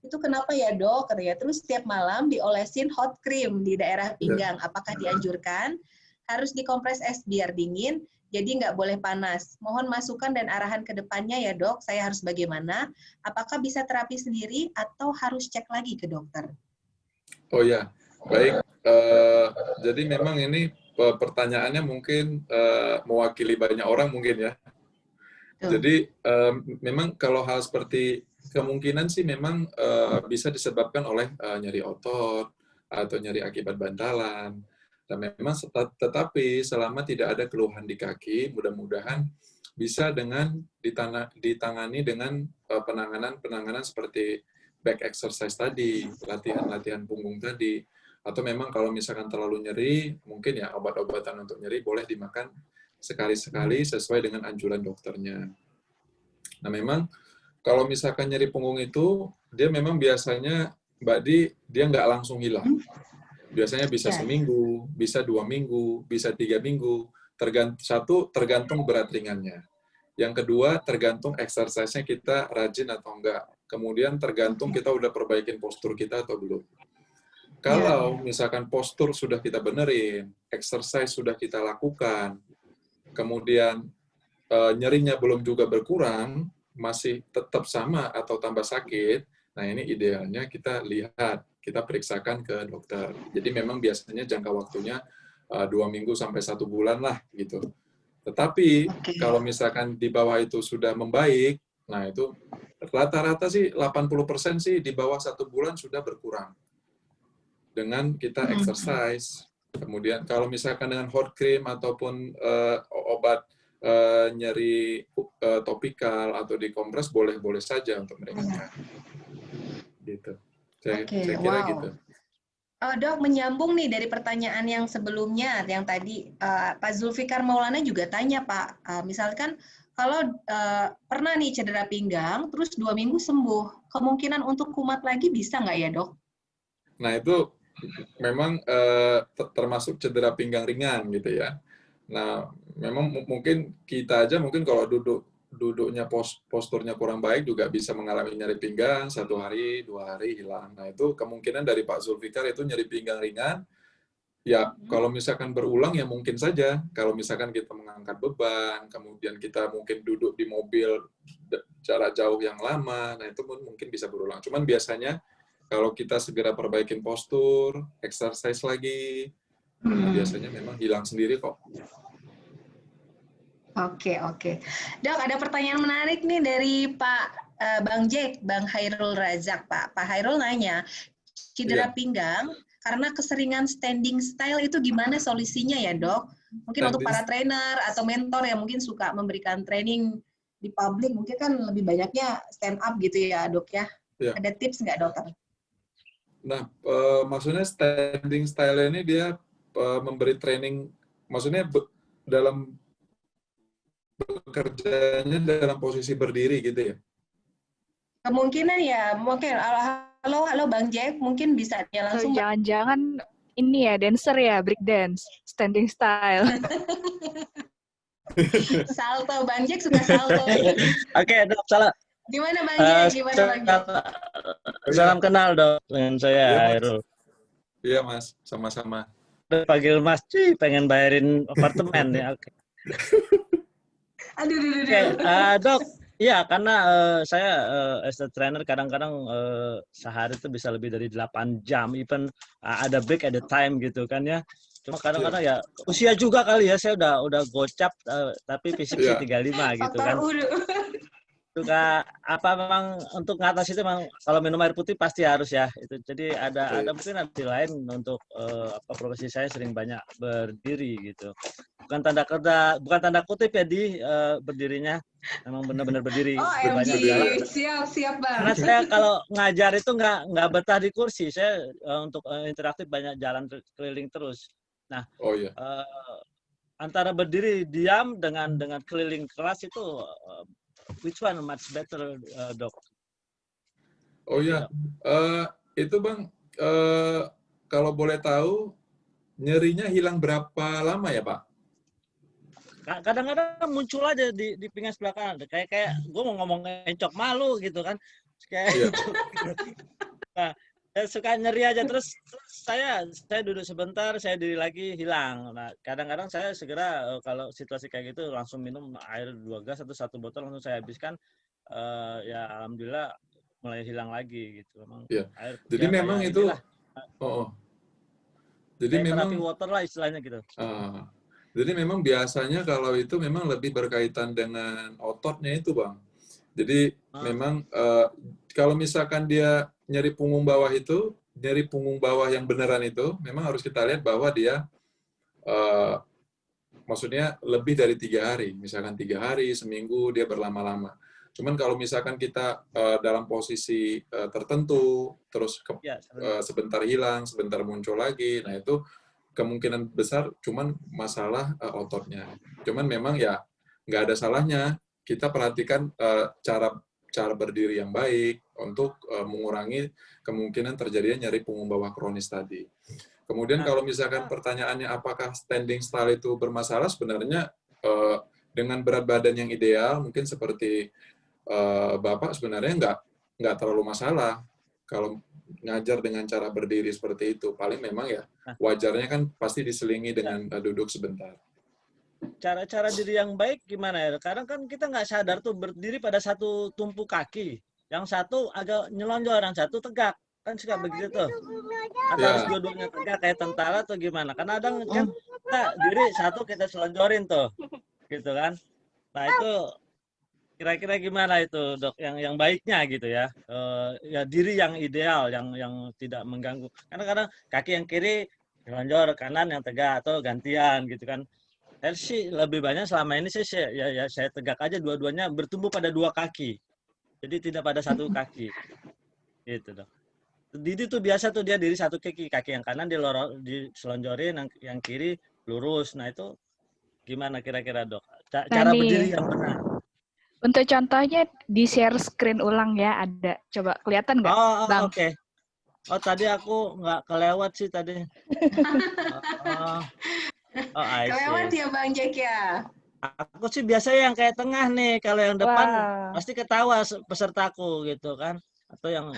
Itu kenapa ya dok? Ya, terus setiap malam diolesin hot cream di daerah pinggang. Apakah dianjurkan? Harus dikompres es biar dingin, jadi nggak boleh panas. Mohon masukan dan arahan ke depannya ya dok, saya harus bagaimana? Apakah bisa terapi sendiri atau harus cek lagi ke dokter? Oh ya, baik. Jadi memang ini pertanyaannya mungkin mewakili banyak orang mungkin ya. Jadi memang kalau hal seperti kemungkinan sih memang bisa disebabkan oleh nyeri otot atau nyeri akibat bantalan. Dan memang tetapi selama tidak ada keluhan di kaki, mudah-mudahan bisa dengan ditangani dengan penanganan seperti back exercise tadi, latihan punggung tadi. Atau memang kalau misalkan terlalu nyeri, mungkin ya obat-obatan untuk nyeri boleh dimakan sekali-sekali sesuai dengan anjuran dokternya. Nah memang kalau misalkan nyeri punggung itu, dia memang biasanya Mbak Di, dia nggak langsung hilang. Biasanya bisa seminggu, bisa 2 minggu, bisa 3 minggu. Tergantung berat ringannya. Yang kedua, tergantung exercise-nya kita rajin atau enggak. Kemudian tergantung kita udah perbaikin postur kita atau belum. Kalau misalkan postur sudah kita benerin, exercise sudah kita lakukan, kemudian nyerinya belum juga berkurang, masih tetap sama atau tambah sakit, nah ini idealnya kita lihat, kita periksakan ke dokter. Jadi memang biasanya jangka waktunya 2 minggu sampai 1 bulan lah gitu. Tetapi kalau misalkan di bawah itu sudah membaik, nah itu rata-rata sih 80% sih di bawah 1 bulan sudah berkurang. Dengan kita exercise, kemudian kalau misalkan dengan hot cream ataupun obat nyeri topikal atau dikompres boleh saja untuk meringankan. Gitu. Saya kira gitu. Dok, menyambung nih dari pertanyaan yang sebelumnya, yang tadi Pak Zulfikar Maulana juga tanya Pak, misalkan kalau pernah nih cedera pinggang, terus 2 minggu sembuh, kemungkinan untuk kumat lagi bisa nggak ya dok? Nah itu memang termasuk cedera pinggang ringan gitu ya. Nah memang mungkin kita aja mungkin kalau duduknya posturnya kurang baik juga bisa mengalami nyeri pinggang 1 hari, 2 hari hilang. Nah itu kemungkinan dari Pak Zulfikar itu nyeri pinggang ringan. Ya kalau misalkan berulang ya mungkin saja. Kalau misalkan kita mengangkat beban, kemudian kita mungkin duduk di mobil jarak jauh yang lama, nah itu mungkin bisa berulang. Cuman biasanya kalau kita segera perbaikin postur, exercise lagi, nah biasanya memang hilang sendiri kok. Oke. Dok, ada pertanyaan menarik nih dari Pak Bang Jack, Bang Hairul Razak, Pak. Pak Hairul nanya, cedera pinggang karena keseringan standing style itu gimana solusinya ya, Dok? Mungkin untuk para trainer atau mentor yang mungkin suka memberikan training di publik, mungkin kan lebih banyaknya stand up gitu ya, Dok ya. Ada tips nggak, Dokter? Nah, maksudnya standing style ini dia memberi training, maksudnya dalam bekerjanya dalam posisi berdiri gitu ya? Kemungkinan ya, mungkin. Halo Bang Jack, mungkin bisa ya langsung. Jangan-jangan ini ya, dancer ya, break dance, standing style. Salto, Bang Jack suka salto. Oke, Dok, salah. Gimana Bang Jack? Salam kenal Dok, dengan saya Hairul. Iya Mas, sama-sama. Panggil Mas, pengen bayarin apartemen ya. Oke. Aduh. Dok, Iya, karena saya as a trainer kadang-kadang sehari itu bisa lebih dari 8 jam, even ada break at the time gitu kan ya. Cuma kadang-kadang ya usia juga kali ya, saya udah gocap tapi fisik sih 35 gitu Faktor kan. U. Suka apa memang untuk ngatas itu memang kalau minum air putih pasti harus ya itu. Jadi ada mungkin arti lain untuk profesi saya sering banyak berdiri gitu. Bukan tanda kutip ya di berdirinya memang benar-benar berdiri OMG, banyak jalan. siap Bang. Karena saya kalau ngajar itu nggak betah di kursi, saya untuk interaktif banyak jalan keliling terus. Nah, antara berdiri diam dengan keliling kelas itu which one much better, Dok? Oh iya, itu Bang, kalau boleh tahu nyerinya hilang berapa lama ya Pak? Kadang-kadang muncul aja di pinggang sebelah kanan, kayak gue mau ngomong encok malu gitu kan, kayak nah, saya suka nyeri aja terus saya duduk sebentar, saya diri lagi hilang. Nah kadang-kadang saya segera kalau situasi kayak gitu langsung minum air 2 gelas atau 1 botol langsung saya habiskan. Ya alhamdulillah mulai hilang lagi gitu. Memang air, jadi ya, memang itu jadi kayak memang terapi water lah istilahnya gitu. Jadi memang biasanya kalau itu memang lebih berkaitan dengan ototnya itu Bang. Jadi memang kalau misalkan dia nyeri punggung bawah itu, nyeri punggung bawah yang beneran itu, memang harus kita lihat bahwa dia maksudnya lebih dari 3 hari. Misalkan 3 hari, seminggu, dia berlama-lama. Cuman kalau misalkan kita dalam posisi tertentu, terus sebentar hilang, sebentar muncul lagi, nah itu kemungkinan besar cuman masalah ototnya. Cuman memang ya nggak ada salahnya kita perhatikan cara berdiri yang baik untuk mengurangi kemungkinan terjadinya nyeri punggung bawah kronis tadi. Kemudian kalau misalkan pertanyaannya apakah standing style itu bermasalah, sebenarnya dengan berat badan yang ideal, mungkin seperti Bapak sebenarnya nggak terlalu masalah kalau ngajar dengan cara berdiri seperti itu. Paling memang ya wajarnya kan pasti diselingi dengan duduk sebentar. Cara diri yang baik gimana ya? Kadang kan kita nggak sadar tuh berdiri pada satu tumpu kaki. Yang satu agak nyelonjor, yang satu tegak. Kan suka begitu tuh. Atau harus dua-duanya tegak kayak tentara atau gimana? Karena kadang kan kita diri satu kita selonjorin tuh. Gitu kan. Nah itu kira-kira gimana itu Dok yang baiknya gitu ya, ya diri yang ideal yang tidak mengganggu. Karena kadang kaki yang kiri lonjor, kanan yang tegak atau gantian gitu kan. Saya sih lebih banyak selama ini saya tegak aja dua-duanya bertumbuh pada 2 kaki, jadi tidak pada 1 kaki gitu Dok. Didi tuh biasa tuh dia diri 1 kaki yang kanan diselonjorin, yang kiri lurus. Nah itu gimana kira-kira Dok cara berdiri yang benar? Untuk contohnya di share screen ulang ya, ada. Coba kelihatan nggak? Oke. Oh tadi aku nggak kelewat sih tadi. Kelewat ya Bang Jack ya? Aku sih biasanya yang kayak tengah nih. Kalau yang depan pasti ketawa pesertaku gitu kan. Atau yang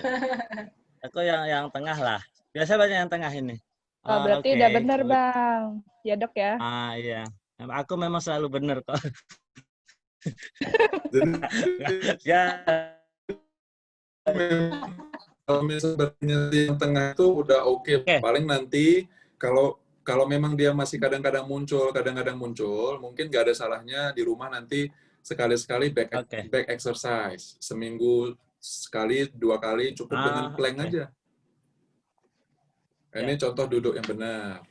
yang tengah lah. Biasa banyak yang tengah ini. Berarti udah bener Bang. Ya Dok ya? Iya. Aku memang selalu bener kok. Ya. Kalau misalnya yang tengah itu udah oke. Paling nanti kalau memang dia masih kadang-kadang muncul, mungkin nggak ada salahnya di rumah nanti sekali-sekali back exercise. Seminggu sekali, 2 kali cukup dengan plank aja. Ini contoh duduk yang benar.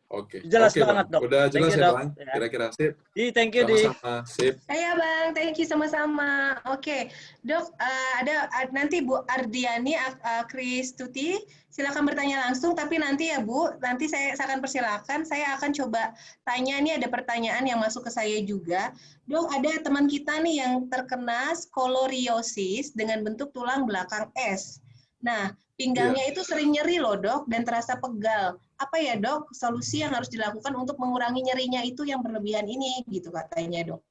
Oke. Jelas banget, Dok. Udah jelas ya, Bang? Kira-kira sip. Thank you, Di. Sama-sama, sip. Iya, Bang. Thank you sama-sama. Oke. Dok, ada nanti Bu Ardiani Kristuti, silakan bertanya langsung, tapi nanti ya, Bu, nanti saya akan persilakan, saya akan coba tanya, nih ada pertanyaan yang masuk ke saya juga. Dok, ada teman kita nih yang terkena skoliosis dengan bentuk tulang belakang S. Nah, pinggangnya itu sering nyeri loh, Dok, dan terasa pegal. Apa ya, Dok, solusi yang harus dilakukan untuk mengurangi nyerinya itu yang berlebihan ini, gitu katanya, Dok.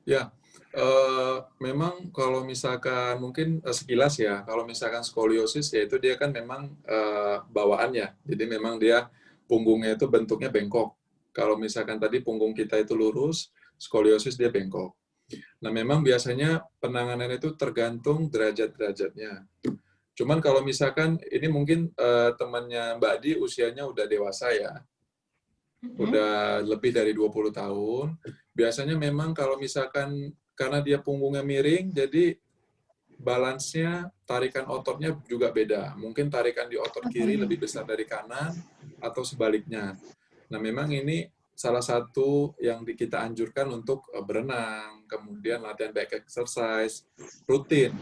Ya, memang kalau misalkan mungkin sekilas ya, kalau misalkan skoliosis ya itu dia kan memang bawaannya. Jadi memang dia punggungnya itu bentuknya bengkok. Kalau misalkan tadi punggung kita itu lurus, skoliosis dia bengkok. Nah, memang biasanya penanganan itu tergantung derajat-derajatnya. Cuman kalau misalkan ini mungkin temannya Mbak Di usianya udah dewasa ya, udah lebih dari 20 tahun. Biasanya memang kalau misalkan karena dia punggungnya miring, jadi balance-nya, tarikan ototnya juga beda. Mungkin tarikan di otot kiri lebih besar dari kanan, atau sebaliknya. Nah, memang ini salah satu yang kita anjurkan untuk berenang, kemudian latihan back exercise, rutin.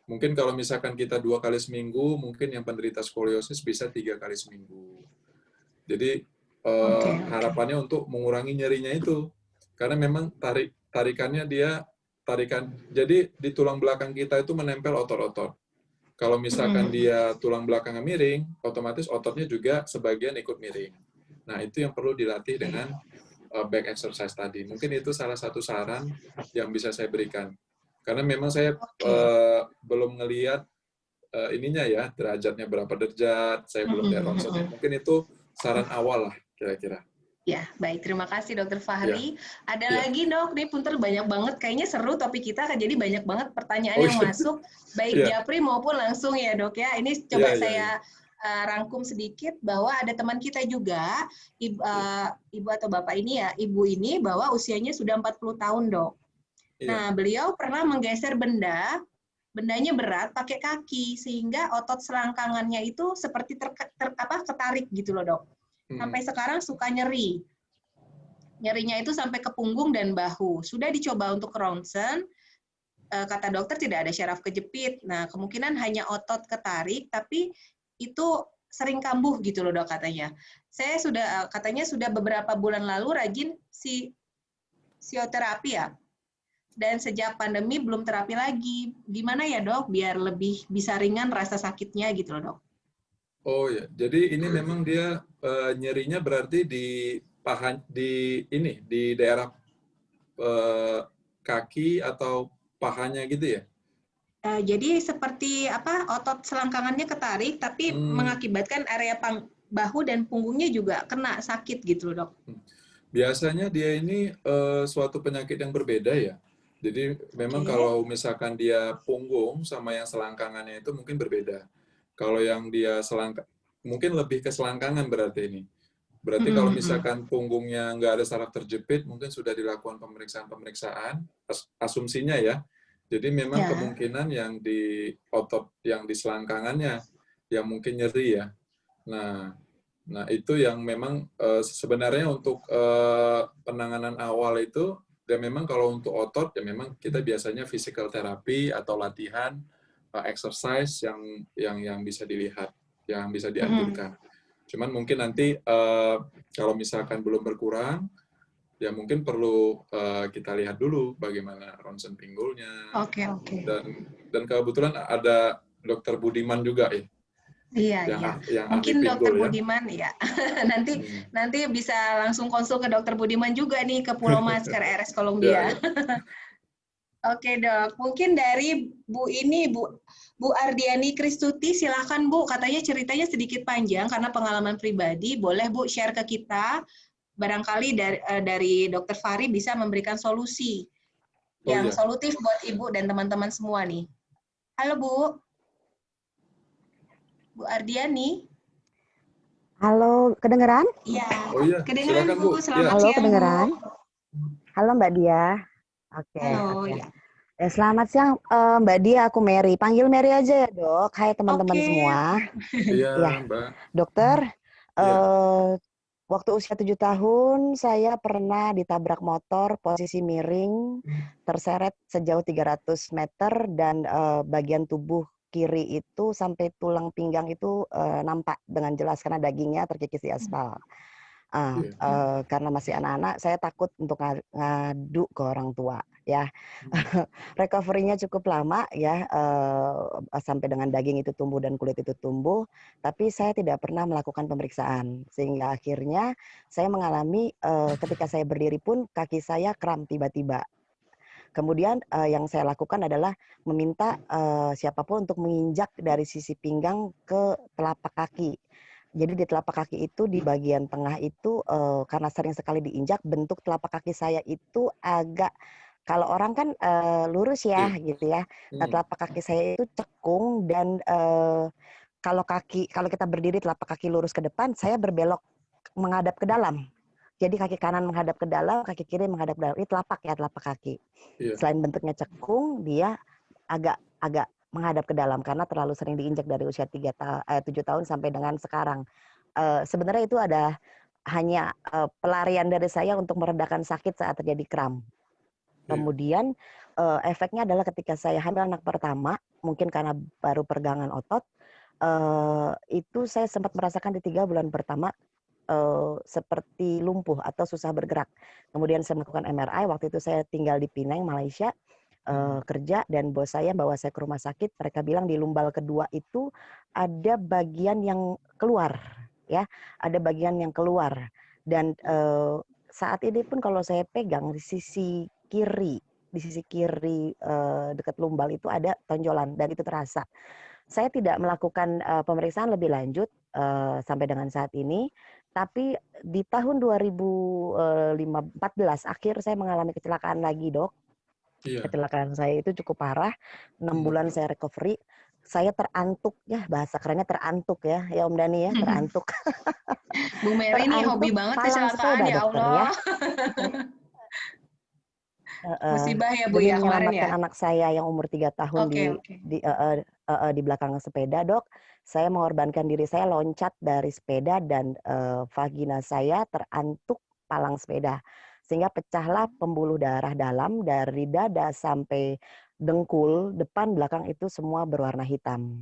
Mungkin kalau misalkan kita 2 kali seminggu, mungkin yang penderita skoliosis bisa 3 kali seminggu. Jadi, harapannya untuk mengurangi nyerinya itu. Karena memang tarikannya dia jadi di tulang belakang kita itu menempel otot-otot. Kalau misalkan dia tulang belakangnya miring, otomatis ototnya juga sebagian ikut miring. Nah, itu yang perlu dilatih dengan back exercise tadi. Mungkin itu salah satu saran yang bisa saya berikan. Karena memang saya belum ngelihat ininya ya, derajatnya berapa derajat, saya belum lihat ronsennya. Mungkin itu saran awal lah, kira-kira. Ya, baik. Terima kasih Dokter Fahri. Ada Ya. lagi dok, nih punter banyak banget. Kayaknya seru topik kita, jadi banyak banget pertanyaan yang masuk, baik Japri maupun langsung ya dok ya. Ini coba saya rangkum sedikit bahwa ada teman kita juga, ibu atau bapak ini ya, ibu ini bahwa usianya sudah 40 tahun dok. Nah, beliau pernah menggeser bendanya berat pakai kaki, sehingga otot selangkangannya itu seperti ketarik gitu loh dok. Sampai sekarang suka nyeri. Nyerinya itu sampai ke punggung dan bahu. Sudah dicoba untuk ronsen, kata dokter tidak ada syaraf kejepit. Nah, kemungkinan hanya otot ketarik, tapi itu sering kambuh gitu loh dok katanya. Saya katanya sudah beberapa bulan lalu rajin fisioterapi ya. Dan sejak pandemi belum terapi lagi. Gimana ya dok, biar lebih bisa ringan rasa sakitnya gitu loh dok. Oh ya, jadi ini memang dia nyerinya berarti di daerah kaki atau pahanya gitu ya? Jadi seperti otot selangkangannya ketarik, tapi mengakibatkan area bahu dan punggungnya juga kena sakit gitu loh dok. Biasanya dia ini suatu penyakit yang berbeda ya. Jadi memang kalau misalkan dia punggung sama yang selangkangannya itu mungkin berbeda. Kalau yang dia mungkin lebih ke selangkangan berarti ini. Berarti kalau misalkan punggungnya nggak ada saraf terjepit, mungkin sudah dilakukan pemeriksaan, asumsinya ya. Jadi memang kemungkinan yang di otot yang di selangkangannya yang mungkin nyeri ya. Nah itu yang memang sebenarnya untuk penanganan awal itu, dan memang kalau untuk otot ya memang kita biasanya physical therapy atau latihan exercise yang bisa dilihat, yang bisa dianjurkan. Cuman mungkin nanti kalau misalkan belum berkurang, ya mungkin perlu kita lihat dulu bagaimana ronsen pinggulnya. Dan kebetulan ada Dokter Budiman juga ya. Iya. Mungkin Dokter Budiman ya. nanti bisa langsung konsul ke Dokter Budiman juga nih ke Pulau Mas, ke RS Columbia. Oke dok, mungkin dari Bu Ardiani Kristuti, silahkan Bu, katanya ceritanya sedikit panjang karena pengalaman pribadi, boleh Bu share ke kita, barangkali dari Dokter Fahri bisa memberikan solusi yang solutif buat Ibu dan teman-teman semua nih. Halo Bu. Bu Ardiani. Halo, kedengeran? Iya. Oh iya, kedengeran silakan, Bu. Selamat Halo, siang kedengeran? Bu. Halo Mbak Dia. Oke. Halo. Ya, selamat siang Mbak Dia, aku Mary. Panggil Mary aja ya dok. Hai teman-teman semua. Iya Mbak. Dokter, waktu usia 7 tahun saya pernah ditabrak motor posisi miring, terseret sejauh 300 meter dan bagian tubuh kiri itu sampai tulang pinggang itu nampak dengan jelas karena dagingnya terkikis di aspal. Karena masih anak-anak, saya takut untuk ngadu ke orang tua ya. Recovery-nya cukup lama ya, sampai dengan daging itu tumbuh dan kulit itu tumbuh, tapi saya tidak pernah melakukan pemeriksaan sehingga akhirnya saya mengalami ketika saya berdiri pun kaki saya kram tiba-tiba. Kemudian yang saya lakukan adalah meminta siapapun untuk menginjak dari sisi pinggang ke telapak kaki. Jadi di telapak kaki itu di bagian tengah itu karena sering sekali diinjak, bentuk telapak kaki saya itu agak kalau orang kan lurus ya gitu ya. Nah, telapak kaki saya itu cekung dan kalau kita berdiri telapak kaki lurus ke depan, saya berbelok menghadap ke dalam. Jadi kaki kanan menghadap ke dalam, kaki kiri menghadap ke dalam. Ini telapak kaki. Selain bentuknya cekung, dia agak menghadap ke dalam karena terlalu sering diinjak dari usia 7 tahun sampai dengan sekarang. Sebenarnya itu hanya pelarian dari saya untuk meredakan sakit saat terjadi kram. Kemudian efeknya adalah ketika saya hamil anak pertama, mungkin karena baru pergangan otot, itu saya sempat merasakan di 3 bulan pertama seperti lumpuh atau susah bergerak. Kemudian saya melakukan MRI, waktu itu saya tinggal di Penang, Malaysia, kerja, dan bos saya bawa saya ke rumah sakit. Mereka bilang di lumbal kedua itu ada bagian yang keluar, ya, ada bagian yang keluar. Dan saat ini pun kalau saya pegang di sisi kiri dekat lumbal itu ada tonjolan dan itu terasa. Saya tidak melakukan pemeriksaan lebih lanjut sampai dengan saat ini, tapi di tahun 2014 akhir saya mengalami kecelakaan lagi, Dok. Kecelakaan saya itu cukup parah, 6 bulan saya recovery. Saya terantuk, ya bahasa kerennya terantuk ya Om Dani ya, terantuk. Bu Mary ini hobi banget kecelakaan, ya Allah. Musibah ya Bu ya kemarin ya. Anak saya yang umur 3 tahun di belakang sepeda, Dok. Saya mengorbankan diri saya loncat dari sepeda dan vagina saya terantuk palang sepeda. Sehingga pecahlah pembuluh darah dalam dari dada sampai dengkul, depan belakang itu semua berwarna hitam.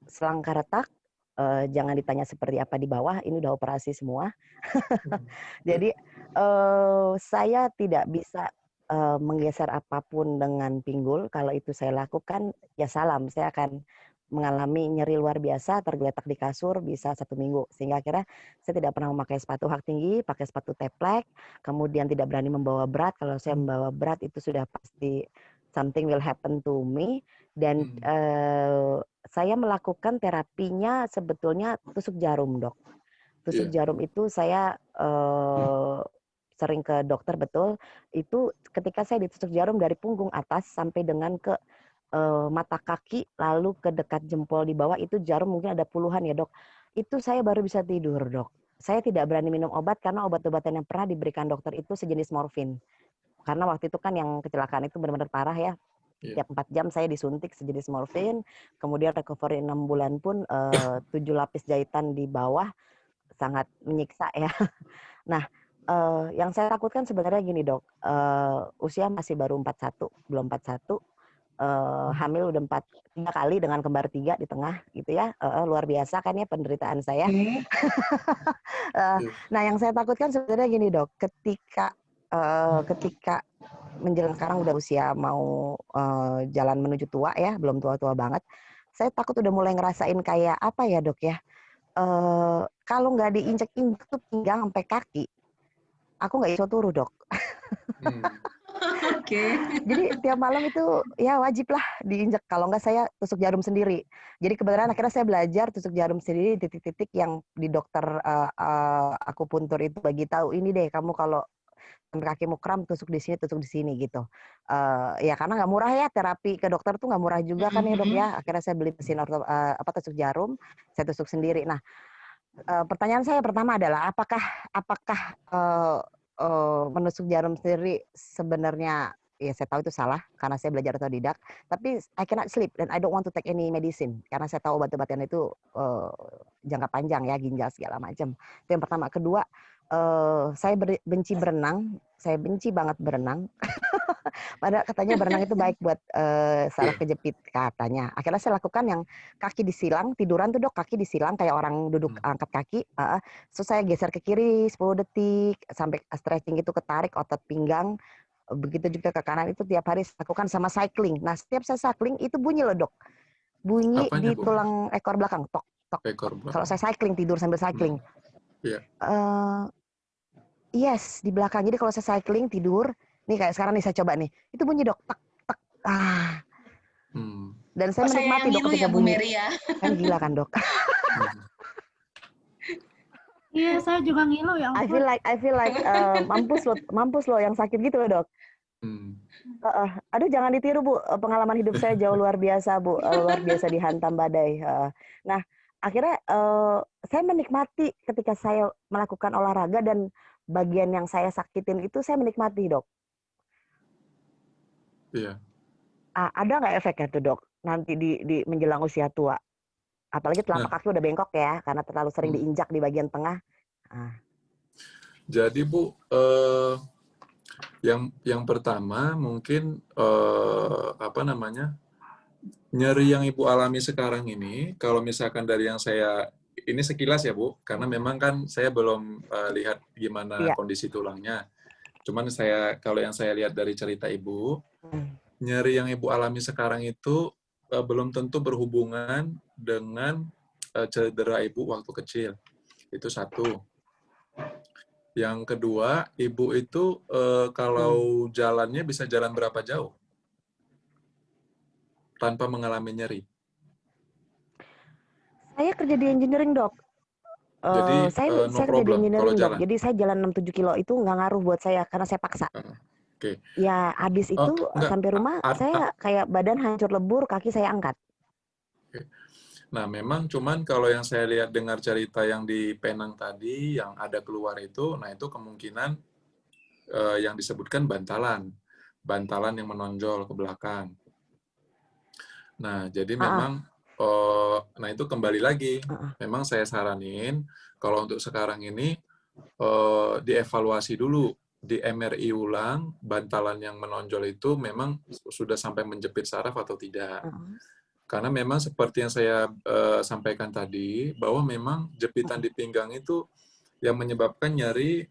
Selangkah retak, jangan ditanya seperti apa di bawah, ini udah operasi semua. Jadi saya tidak bisa menggeser apapun dengan pinggul. Kalau itu saya lakukan, ya salam. Saya akan mengalami nyeri luar biasa, tergeletak di kasur bisa 1 minggu. Sehingga akhirnya saya tidak pernah memakai sepatu hak tinggi, pakai sepatu teplek, kemudian tidak berani membawa berat. Kalau saya membawa berat itu sudah pasti something will happen to me. Dan saya melakukan terapinya sebetulnya tusuk jarum, Dok. Tusuk jarum itu saya sering ke dokter, betul. Itu ketika saya ditusuk jarum dari punggung atas sampai dengan ke mata kaki, lalu ke dekat jempol di bawah, itu jarum mungkin ada puluhan ya, Dok. Itu saya baru bisa tidur, Dok. Saya tidak berani minum obat karena obat-obatan yang pernah diberikan dokter itu sejenis morfin. Karena waktu itu kan yang kecelakaan itu benar-benar parah ya. Tiap 4 jam saya disuntik sejenis morfin, kemudian recovery 6 bulan pun 7 lapis jahitan di bawah, sangat menyiksa ya. Nah, yang saya takutkan sebenarnya gini, Dok. Usia masih baru 41, belum 41. Hamil udah 3 kali dengan kembar 3 di tengah gitu ya. Luar biasa kan ya penderitaan saya. Nah, yang saya takutkan sebenarnya gini, Dok. Ketika menjelang sekarang udah usia mau jalan menuju tua ya, belum tua-tua banget. Saya takut udah mulai ngerasain kayak apa ya, Dok ya. Kalau nggak diinjek-injek tuh pinggang sampai kaki, aku nggak iso turu, Dok. Jadi tiap malam itu ya wajib lah diinjek. Kalau nggak saya tusuk jarum sendiri. Jadi kebetulan akhirnya saya belajar tusuk jarum sendiri di titik-titik yang di dokter akupuntur itu bagi tahu, ini deh kamu kalau kakimu kram tusuk di sini gitu. Ya karena nggak murah ya, terapi ke dokter tuh nggak murah juga kan ya, Dok ya. Akhirnya saya beli mesin tusuk jarum, saya tusuk sendiri. Nah, pertanyaan saya pertama adalah apakah menusuk jarum sendiri sebenarnya, ya saya tahu itu salah karena saya belajar otodidak, tapi I cannot sleep and I don't want to take any medicine karena saya tahu obat-obatan itu jangka panjang ya, ginjal segala macam. Itu yang pertama. Kedua, saya benci berenang, saya benci banget berenang. Padahal katanya berenang itu baik buat saraf kejepit katanya. Akhirnya saya lakukan yang kaki disilang, tiduran tuh, Dok, kaki disilang kayak orang duduk angkat kaki. So saya geser ke kiri 10 detik sampai stretching itu, ketarik otot pinggang. Begitu juga ke kanan, itu tiap hari saya lakukan sama cycling. Nah, setiap saya cycling itu bunyi loh, Dok. Bunyi apanya, di tulang ekor belakang, tok tok. Kalau saya cycling, tidur sambil cycling. Yes, di belakang. Jadi kalau saya cycling tidur, nih kayak sekarang nih saya coba nih, itu bunyi, Dok, tak tak. Dan saya menikmati, Dok, ketika ya, Bu bunyi. Mary ya. Kan gila kan, Dok? Iya, saya juga ngilu ya I ampun. feel like mampus loh yang sakit gitu loh, Dok. Aduh, jangan ditiru, Bu. Pengalaman hidup saya jauh luar biasa, Bu. Luar biasa dihantam badai. Nah, akhirnya saya menikmati ketika saya melakukan olahraga dan bagian yang saya sakitin itu saya menikmati, Dok. Iya. Ada nggak efeknya tuh, Dok? Nanti di menjelang usia tua? Apalagi telapak kaki udah bengkok ya, karena terlalu sering diinjak di bagian tengah. Jadi Bu, yang pertama mungkin nyeri yang Ibu alami sekarang ini, kalau misalkan dari yang saya ini sekilas ya Bu, karena memang kan saya belum lihat gimana kondisi tulangnya. Cuman kalau yang saya lihat dari cerita Ibu, nyeri yang Ibu alami sekarang itu belum tentu berhubungan dengan cedera Ibu waktu kecil. Itu satu. Yang kedua, Ibu itu kalau jalannya bisa jalan berapa jauh? Tanpa mengalami nyeri. Saya kerja di engineering, Dok. Jadi, saya no kerja di problem engineering, kalau Dok. jalan? Jadi saya jalan 6-7 kilo itu nggak ngaruh buat saya karena saya paksa. Oke. Ya, habis itu sampai rumah saya kayak badan hancur lebur, kaki saya angkat. Nah, memang cuman kalau yang saya lihat dengar cerita yang di Penang tadi, yang ada keluar itu, nah itu kemungkinan yang disebutkan bantalan. Bantalan yang menonjol ke belakang. Nah, jadi memang, nah itu kembali lagi. Memang saya saranin, kalau untuk sekarang ini, dievaluasi dulu. Di MRI ulang, bantalan yang menonjol itu memang sudah sampai menjepit saraf atau tidak. Karena memang seperti yang saya sampaikan tadi, bahwa memang jepitan di pinggang itu yang menyebabkan nyeri,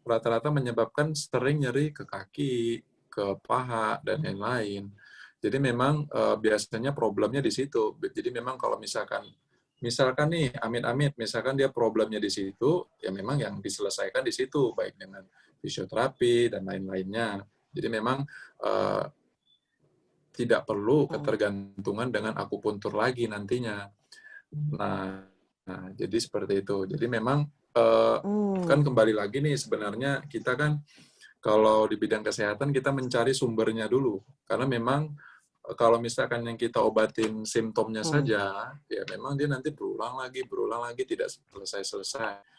rata-rata menyebabkan sering nyeri ke kaki, ke paha, dan lain-lain. Jadi memang biasanya problemnya di situ. Jadi memang kalau misalkan nih, amit-amit, misalkan dia problemnya di situ, ya memang yang diselesaikan di situ, baik dengan fisioterapi dan lain-lainnya. Jadi memang tidak perlu ketergantungan dengan akupuntur lagi nantinya. Nah, jadi seperti itu. Jadi memang kan kembali lagi nih, sebenarnya kita kan kalau di bidang kesehatan kita mencari sumbernya dulu. Karena memang kalau misalkan yang kita obatin simptomnya saja, ya memang dia nanti berulang lagi, tidak selesai-selesai.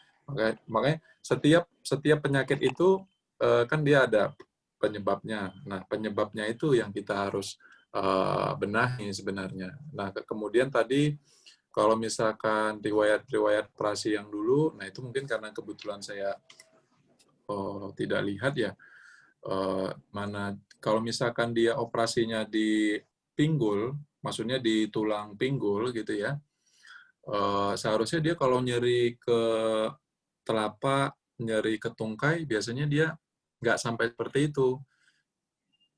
Makanya setiap penyakit itu kan dia ada penyebabnya. Nah, penyebabnya itu yang kita harus benahi sebenarnya. Nah, kemudian tadi kalau misalkan riwayat operasi yang dulu, nah itu mungkin karena kebetulan saya tidak lihat ya, mana kalau misalkan dia operasinya di pinggul, maksudnya di tulang pinggul gitu ya, seharusnya dia kalau nyeri ke telapak, nyeri ke tungkai, biasanya dia nggak sampai seperti itu.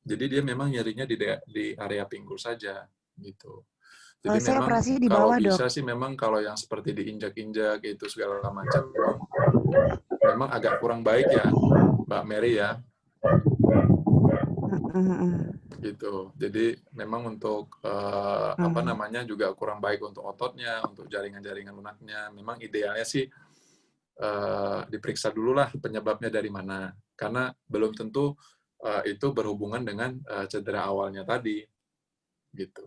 Jadi dia memang nyerinya di area pinggul saja, gitu. Jadi Saya memang operasi di kalau bawah, bisa Dok. sih memang kalau yang seperti diinjak-injak itu segala macam, memang agak kurang baik ya, Mbak Mary ya. Gitu. Jadi memang untuk juga kurang baik untuk ototnya, untuk jaringan-jaringan lunaknya. Memang idealnya sih diperiksa dulu lah penyebabnya dari mana. Karena belum tentu itu berhubungan dengan cedera awalnya tadi. Gitu.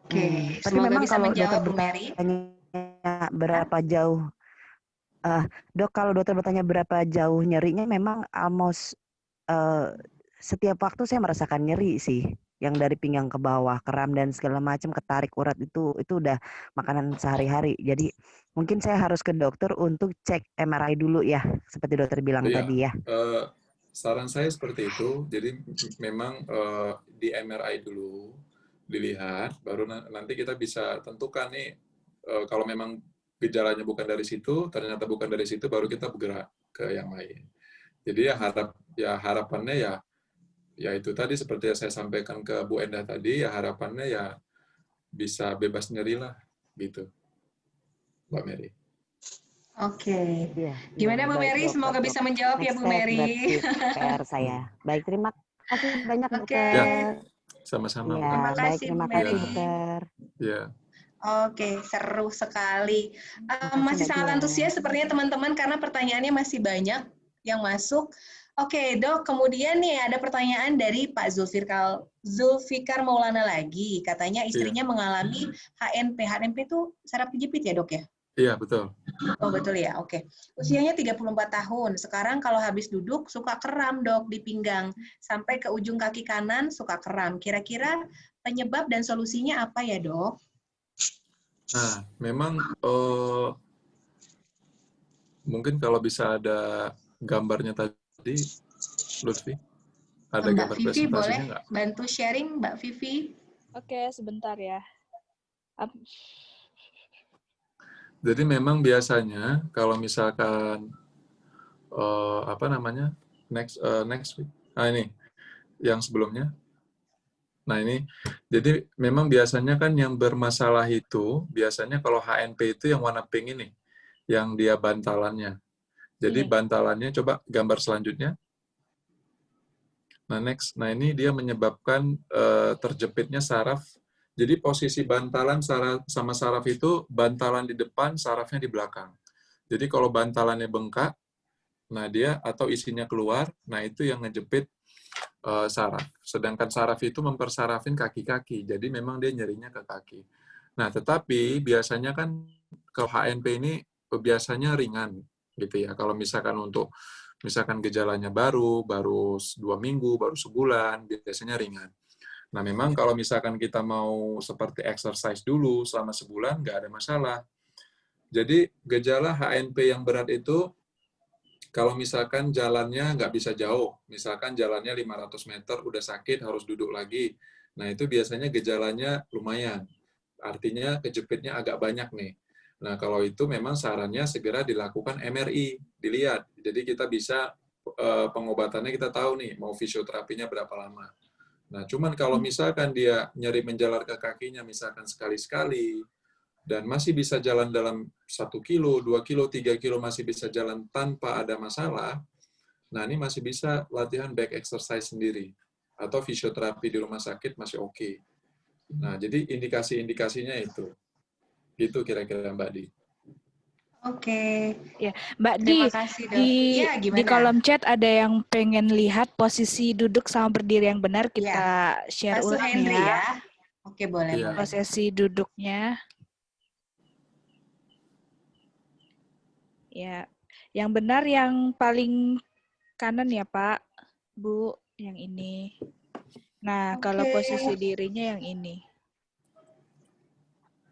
Oke, Tapi semoga memang bisa kalau menjawab dokter Bu Mary. bertanya berapa jauh, Dok, kalau dokter bertanya berapa jauh nyerinya, memang almost setiap waktu saya merasakan nyeri sih, yang dari pinggang ke bawah, kram dan segala macam, ketarik urat itu udah makanan sehari-hari. Jadi mungkin saya harus ke dokter untuk cek MRI dulu ya, seperti dokter bilang tadi ya. Saran saya seperti itu. Jadi memang di MRI dulu dilihat, baru nanti kita bisa tentukan nih kalau memang gejalanya bukan dari situ, ternyata bukan dari situ, baru kita bergerak ke yang lain. Jadi harapannya ya itu tadi seperti yang saya sampaikan ke Bu Endah tadi, ya harapannya ya bisa bebas nyeri lah, gitu, Mbak Mary. Oke. Gimana Bu Mary? Semoga bisa menjawab ya Bu Mary. PR saya. Baik, terima kasih banyak, Oke. Dokter. Sama-sama. Terima kasih, terima Bu kasih, Mary. Dokter. Ya. Oke, seru sekali. Makasih, Masih Mbak sangat Tia. antusias sepertinya teman-teman karena pertanyaannya masih banyak yang masuk. Oke, Dok, kemudian nih ada pertanyaan dari Pak Zulfikar Maulana lagi. Katanya Iya, istrinya mengalami HNP. HNP itu saraf kejepit ya, Dok ya? iya betul. Oh, betul ya. Oke. Usianya 34 tahun. Sekarang kalau habis duduk suka kram, Dok, di pinggang. Sampai ke ujung kaki kanan suka kram. Kira-kira penyebab dan solusinya apa ya, Dok? Nah, memang mungkin kalau bisa ada gambarnya tadi, Lutfi, ada Mbak gambar Vivi boleh presentasinya nggak? bantu sharing, Mbak Vivi? Oke, sebentar ya. Jadi memang biasanya kalau misalkan apa namanya next week, ini yang sebelumnya. Nah ini, jadi memang biasanya kan yang bermasalah itu biasanya kalau HNP itu yang warna pink ini, yang dia bantalannya. Jadi bantalannya, coba gambar selanjutnya. Nah next, nah ini dia menyebabkan terjepitnya saraf. Jadi posisi bantalan sama saraf itu bantalan di depan, sarafnya di belakang. Jadi kalau bantalannya bengkak, nah dia atau isinya keluar, nah itu yang ngejepit saraf. Sedangkan saraf itu mempersarafin kaki-kaki, jadi memang dia nyerinya ke kaki. Nah tetapi biasanya kan kalau HNP ini biasanya ringan, gitu ya. Kalau misalkan untuk misalkan gejalanya baru 2 minggu, baru sebulan, biasanya ringan. Nah, memang kalau misalkan kita mau seperti exercise dulu selama sebulan, nggak ada masalah. Jadi, gejala HNP yang berat itu, kalau misalkan jalannya nggak bisa jauh, misalkan jalannya 500 meter, udah sakit, harus duduk lagi. Nah, itu biasanya gejalanya lumayan. Artinya kejepitnya agak banyak nih. Nah, kalau itu memang sarannya segera dilakukan MRI, dilihat. Jadi kita bisa, pengobatannya kita tahu nih, mau fisioterapinya berapa lama. Nah, cuman kalau misalkan dia nyeri menjalar ke kakinya, misalkan sekali-sekali, dan masih bisa jalan dalam 1 kilo, 2 kilo, 3 kilo, masih bisa jalan tanpa ada masalah, nah ini masih bisa latihan back exercise sendiri. Atau fisioterapi di rumah sakit masih oke. Nah, jadi indikasi-indikasinya itu. Itu kira-kira Mbak Di. Oke. Ya, Mbak Terima Di, kasih, Dok. di Ya, di gimana? kolom chat ada yang pengen lihat posisi duduk sama berdiri yang benar, kita Ya. share Pak ulang Suhendri ya. ya. Oke, boleh, Iya. boleh. Posisi duduknya. Ya, yang benar yang paling kanan ya Pak, Bu, yang ini. Nah, kalau posisi dirinya yang ini.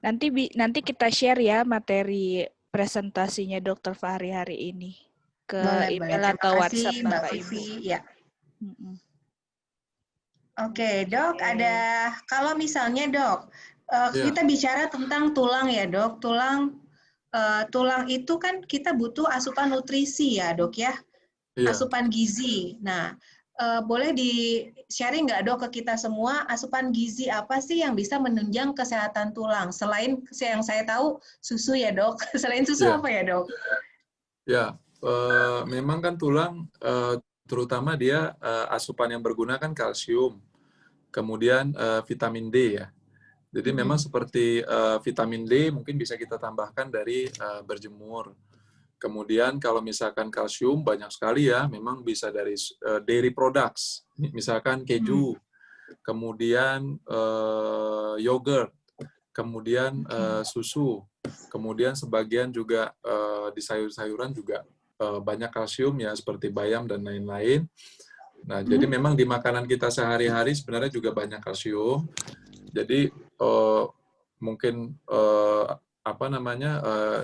Nanti kita share ya materi presentasinya Dr. Fahri hari ini ke Boleh, email boleh. atau Terima WhatsApp kasih, Mbak Bapak Vivi. Ibu. Ya. Oke, Dok, ada kalau misalnya, Dok, kita bicara tentang tulang ya, Dok. Tulang itu kan kita butuh asupan nutrisi ya, Dok ya. Iya. Asupan gizi. Nah, boleh di-sharing nggak, Dok, ke kita semua asupan gizi apa sih yang bisa menunjang kesehatan tulang? Selain yang saya tahu susu ya, Dok. Selain susu Iya. apa ya, Dok? Ya, memang kan tulang, terutama dia asupan yang berguna kan kalsium, kemudian vitamin D ya. Jadi memang seperti vitamin D mungkin bisa kita tambahkan dari berjemur. Kemudian kalau misalkan kalsium banyak sekali ya, memang bisa dari dairy products, misalkan keju, kemudian yogurt, kemudian susu, kemudian sebagian juga di sayur-sayuran juga banyak kalsium ya, seperti bayam dan lain-lain. Nah, jadi memang di makanan kita sehari-hari sebenarnya juga banyak kalsium. Jadi mungkin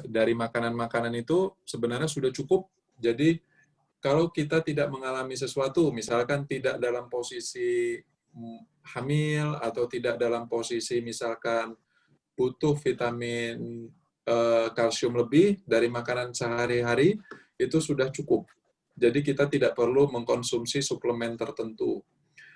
dari makanan-makanan itu sebenarnya sudah cukup. Jadi kalau kita tidak mengalami sesuatu, misalkan tidak dalam posisi hamil atau tidak dalam posisi misalkan butuh vitamin kalsium lebih dari makanan sehari-hari, itu sudah cukup. Jadi kita tidak perlu mengkonsumsi suplemen tertentu.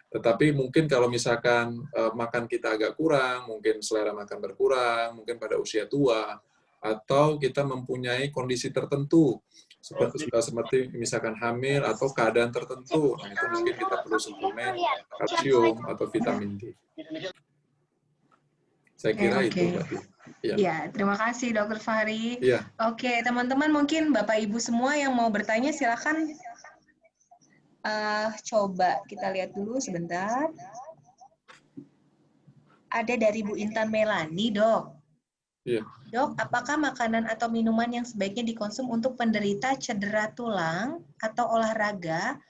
Tetapi mungkin kalau misalkan makan kita agak kurang, mungkin selera makan berkurang, mungkin pada usia tua, atau kita mempunyai kondisi tertentu, seperti misalkan hamil atau keadaan tertentu, nah itu mungkin kita perlu suplemen kalsium atau vitamin D. Saya kira itu, Mbak. Iya. Ya, terima kasih Dokter Fahri. Iya. Oke, teman-teman mungkin Bapak Ibu semua yang mau bertanya silakan. Coba kita lihat dulu sebentar. Ada dari Bu Intan Melani, Dok. Iya. Dok, apakah makanan atau minuman yang sebaiknya dikonsum untuk penderita cedera tulang atau olahraga?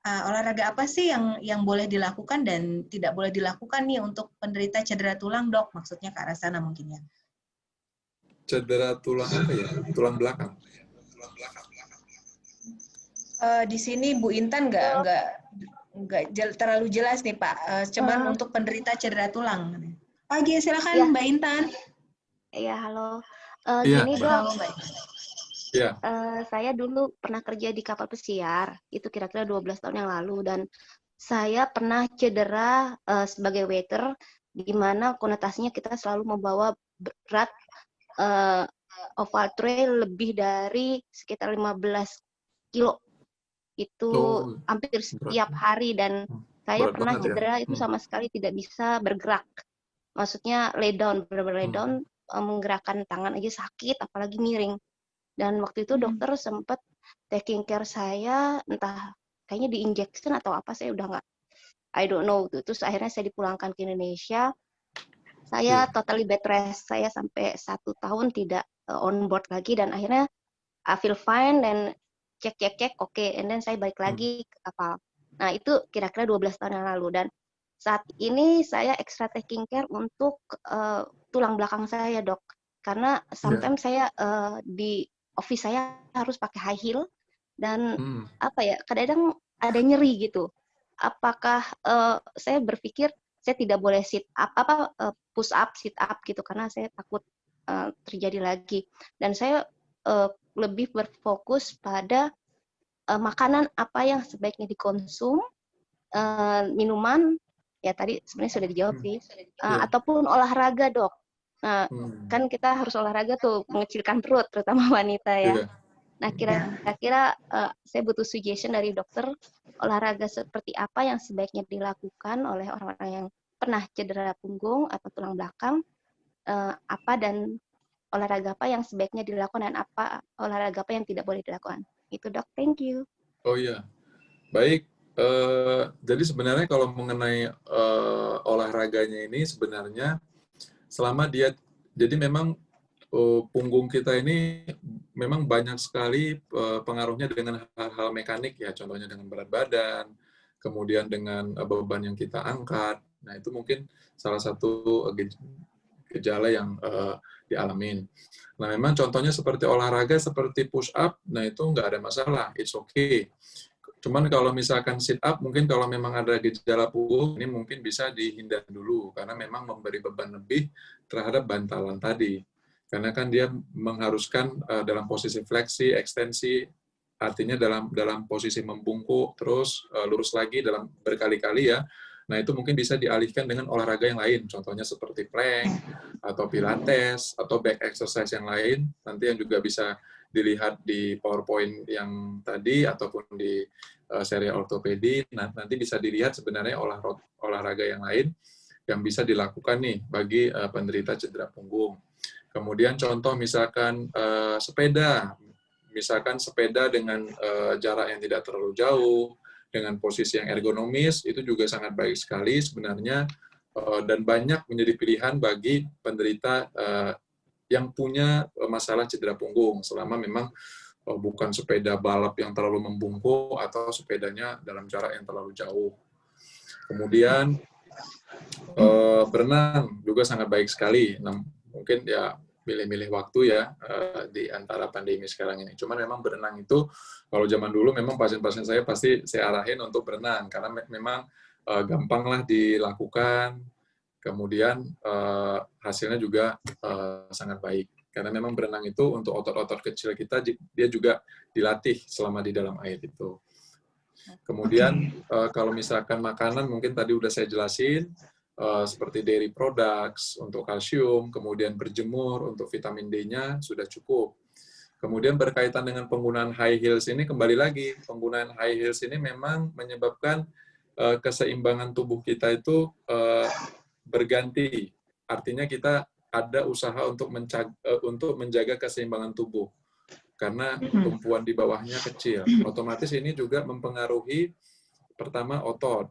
Olahraga apa sih yang boleh dilakukan dan tidak boleh dilakukan nih untuk penderita cedera tulang, Dok? Maksudnya ke arah sana mungkin ya. Cedera tulang apa ya? Tulang belakang. Di sini Bu Intan nggak terlalu jelas nih Pak. Cuman untuk penderita cedera tulang. Pagi, silakan Ya. Mbak Intan. Iya, halo. Iya, Gini Mbak. Dok, Halo Mbak. Iya. saya dulu pernah kerja di kapal pesiar, itu kira-kira 12 tahun yang lalu, dan saya pernah cedera sebagai waiter, di mana konotasinya kita selalu membawa berat oval tray lebih dari sekitar 15 kilo. Itu Oh, hampir setiap hari, dan saya berat pernah banget ya. cedera itu sama sekali tidak bisa bergerak. Maksudnya lay down, benar-benar lay down, menggerakkan tangan aja sakit, apalagi miring. Dan waktu itu dokter sempat taking care saya, entah kayaknya di injection atau apa, saya udah nggak, I don't know. Terus akhirnya saya dipulangkan ke Indonesia. Saya totally bed rest, saya sampai 1 tahun tidak on board lagi, dan akhirnya I feel fine, dan cek, oke, and then saya balik lagi ke kapal. Nah, itu kira-kira 12 tahun yang lalu, dan saat ini saya extra taking care untuk tulang belakang saya, Dok. Karena sometimes saya di office saya harus pakai high heel, dan apa ya, kadang-kadang ada nyeri gitu. Apakah saya berpikir saya tidak boleh sit up, push up, sit up gitu, karena saya takut terjadi lagi. Dan saya lebih berfokus pada makanan apa yang sebaiknya dikonsum, minuman, ya tadi sebenarnya sudah dijawab sih, ataupun olahraga, Dok. Nah, kan kita harus olahraga tuh, mengecilkan perut, terutama wanita ya. Nah, kira-kira saya butuh suggestion dari dokter, olahraga seperti apa yang sebaiknya dilakukan oleh orang-orang yang pernah cedera punggung atau tulang belakang, apa dan olahraga apa yang sebaiknya dilakukan, dan apa olahraga apa yang tidak boleh dilakukan. Itu, Dok. Thank you. Oh iya. Baik. Jadi sebenarnya kalau mengenai olahraganya ini sebenarnya selama dia, jadi memang punggung kita ini memang banyak sekali pengaruhnya dengan hal-hal mekanik ya, contohnya dengan berat badan, kemudian dengan beban yang kita angkat. Nah, itu mungkin salah satu gejala yang dialamin. Nah, memang contohnya seperti olahraga, seperti push up, nah itu nggak ada masalah, it's okay. Cuman kalau misalkan sit up, mungkin kalau memang ada gejala punggung, ini mungkin bisa dihindari dulu, karena memang memberi beban lebih terhadap bantalan tadi. Karena kan dia mengharuskan dalam posisi fleksi, ekstensi, artinya dalam posisi membungkuk, terus lurus lagi dalam berkali-kali ya. Nah, itu mungkin bisa dialihkan dengan olahraga yang lain, contohnya seperti plank, atau pilates, atau back exercise yang lain, nanti yang juga bisa dilihat di PowerPoint yang tadi, ataupun di serial ortopedi, nanti bisa dilihat sebenarnya olahraga yang lain yang bisa dilakukan nih bagi penderita cedera punggung. Kemudian contoh misalkan sepeda, dengan jarak yang tidak terlalu jauh, dengan posisi yang ergonomis, itu juga sangat baik sekali sebenarnya, dan banyak menjadi pilihan bagi penderita yang punya masalah cedera punggung, selama memang bukan sepeda balap yang terlalu membungkuk atau sepedanya dalam jarak yang terlalu jauh. Kemudian berenang juga sangat baik sekali. Nah, mungkin ya milih-milih waktu ya di antara pandemi sekarang ini. Cuman memang berenang itu, kalau zaman dulu memang pasien-pasien saya pasti saya arahin untuk berenang, karena memang gampanglah dilakukan, kemudian hasilnya juga sangat baik. Karena memang berenang itu untuk otot-otot kecil kita, dia juga dilatih selama di dalam air itu. Kemudian kalau misalkan makanan, mungkin tadi udah saya jelasin, seperti dairy products untuk kalsium, kemudian berjemur untuk vitamin D-nya sudah cukup. Kemudian berkaitan dengan penggunaan high heels ini, kembali lagi, penggunaan high heels ini memang menyebabkan keseimbangan tubuh kita itu berganti. Artinya kita ada usaha untuk menjaga keseimbangan tubuh. Karena tumpuan di bawahnya kecil. Otomatis ini juga mempengaruhi, pertama otot,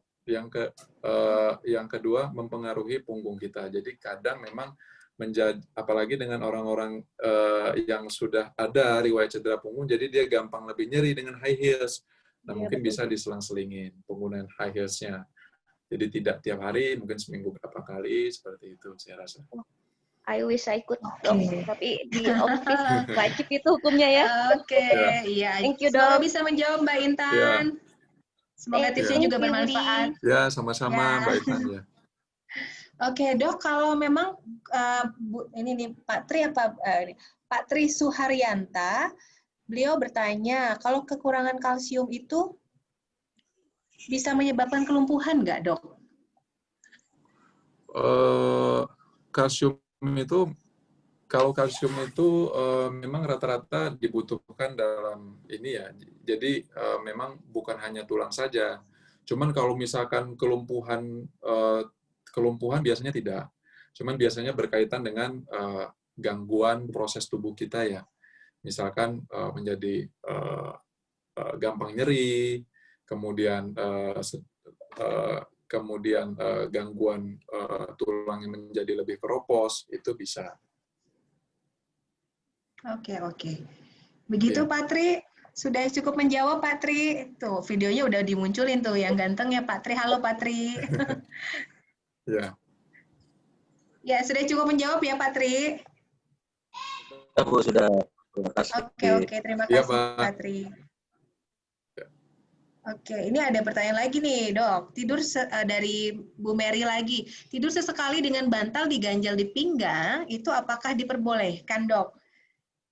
yang kedua mempengaruhi punggung kita. Jadi kadang memang apalagi dengan orang-orang yang sudah ada riwayat cedera punggung, jadi dia gampang lebih nyeri dengan high heels. Nah, mungkin bisa diselang-selingin penggunaan high heels-nya. Jadi tidak tiap hari, mungkin seminggu berapa kali, seperti itu saya rasa. I wish I could, Dok. Tapi di office wajib itu hukumnya ya. Oke, iya. Thank you, Semoga Dok. bisa menjawab Mbak Intan. Ya. Semoga tipsnya juga bermanfaat. Ya, sama-sama Mbak Intan ya. Oke, Dok, kalau memang ini nih Pak Tri Suharyanta, beliau bertanya, kalau kekurangan kalsium itu bisa menyebabkan kelumpuhan nggak, Dok? Kalau kalsium itu memang rata-rata dibutuhkan dalam ini ya. Jadi memang bukan hanya tulang saja. Cuman kalau misalkan kelumpuhan biasanya tidak. Cuman biasanya berkaitan dengan gangguan proses tubuh kita ya. Misalkan menjadi gampang nyeri, kemudian gangguan tulang yang menjadi lebih keropos, itu bisa. Oke. Begitu Ya. Pak Tri, sudah cukup menjawab Pak Tri. Tuh, videonya udah dimunculin tuh yang ganteng ya Pak Tri. Halo Pak Tri. Ya. Ya, sudah cukup menjawab ya Pak Tri. Ya, Bu, sudah. Terima kasih. Oke, terima Ya, kasih Pak Tri. Oke, ini ada pertanyaan lagi nih, Dok. Dari Bu Mary lagi. Tidur sesekali dengan bantal diganjal di pinggang, itu apakah diperbolehkan, Dok?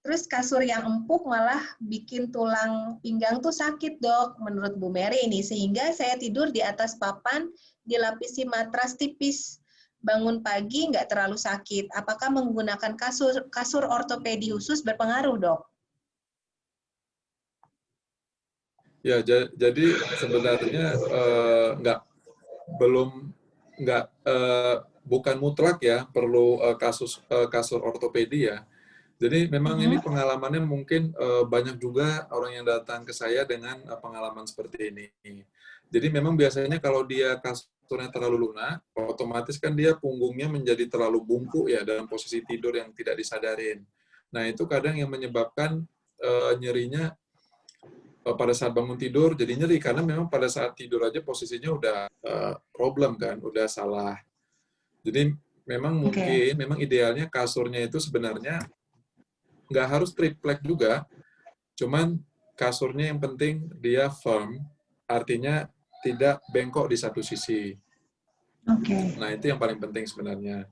Terus kasur yang empuk malah bikin tulang pinggang tuh sakit, Dok, menurut Bu Mary ini. Sehingga saya tidur di atas papan, dilapisi matras tipis. Bangun pagi nggak terlalu sakit. Apakah menggunakan kasur ortopedi khusus berpengaruh, Dok? Ya, jadi sebenarnya bukan mutlak ya perlu kasur ortopedi ya. Jadi memang ini pengalamannya mungkin banyak juga orang yang datang ke saya dengan pengalaman seperti ini. Jadi memang biasanya kalau dia kasurnya terlalu lunak, otomatis kan dia punggungnya menjadi terlalu bungkuk ya dalam posisi tidur yang tidak disadarin. Nah itu kadang yang menyebabkan nyerinya pada saat bangun tidur jadi nyeri karena memang pada saat tidur aja posisinya udah problem kan, udah salah. Jadi memang memang idealnya kasurnya itu sebenarnya nggak harus triplek juga, cuman kasurnya yang penting dia firm, artinya tidak bengkok di satu sisi. Nah itu yang paling penting sebenarnya.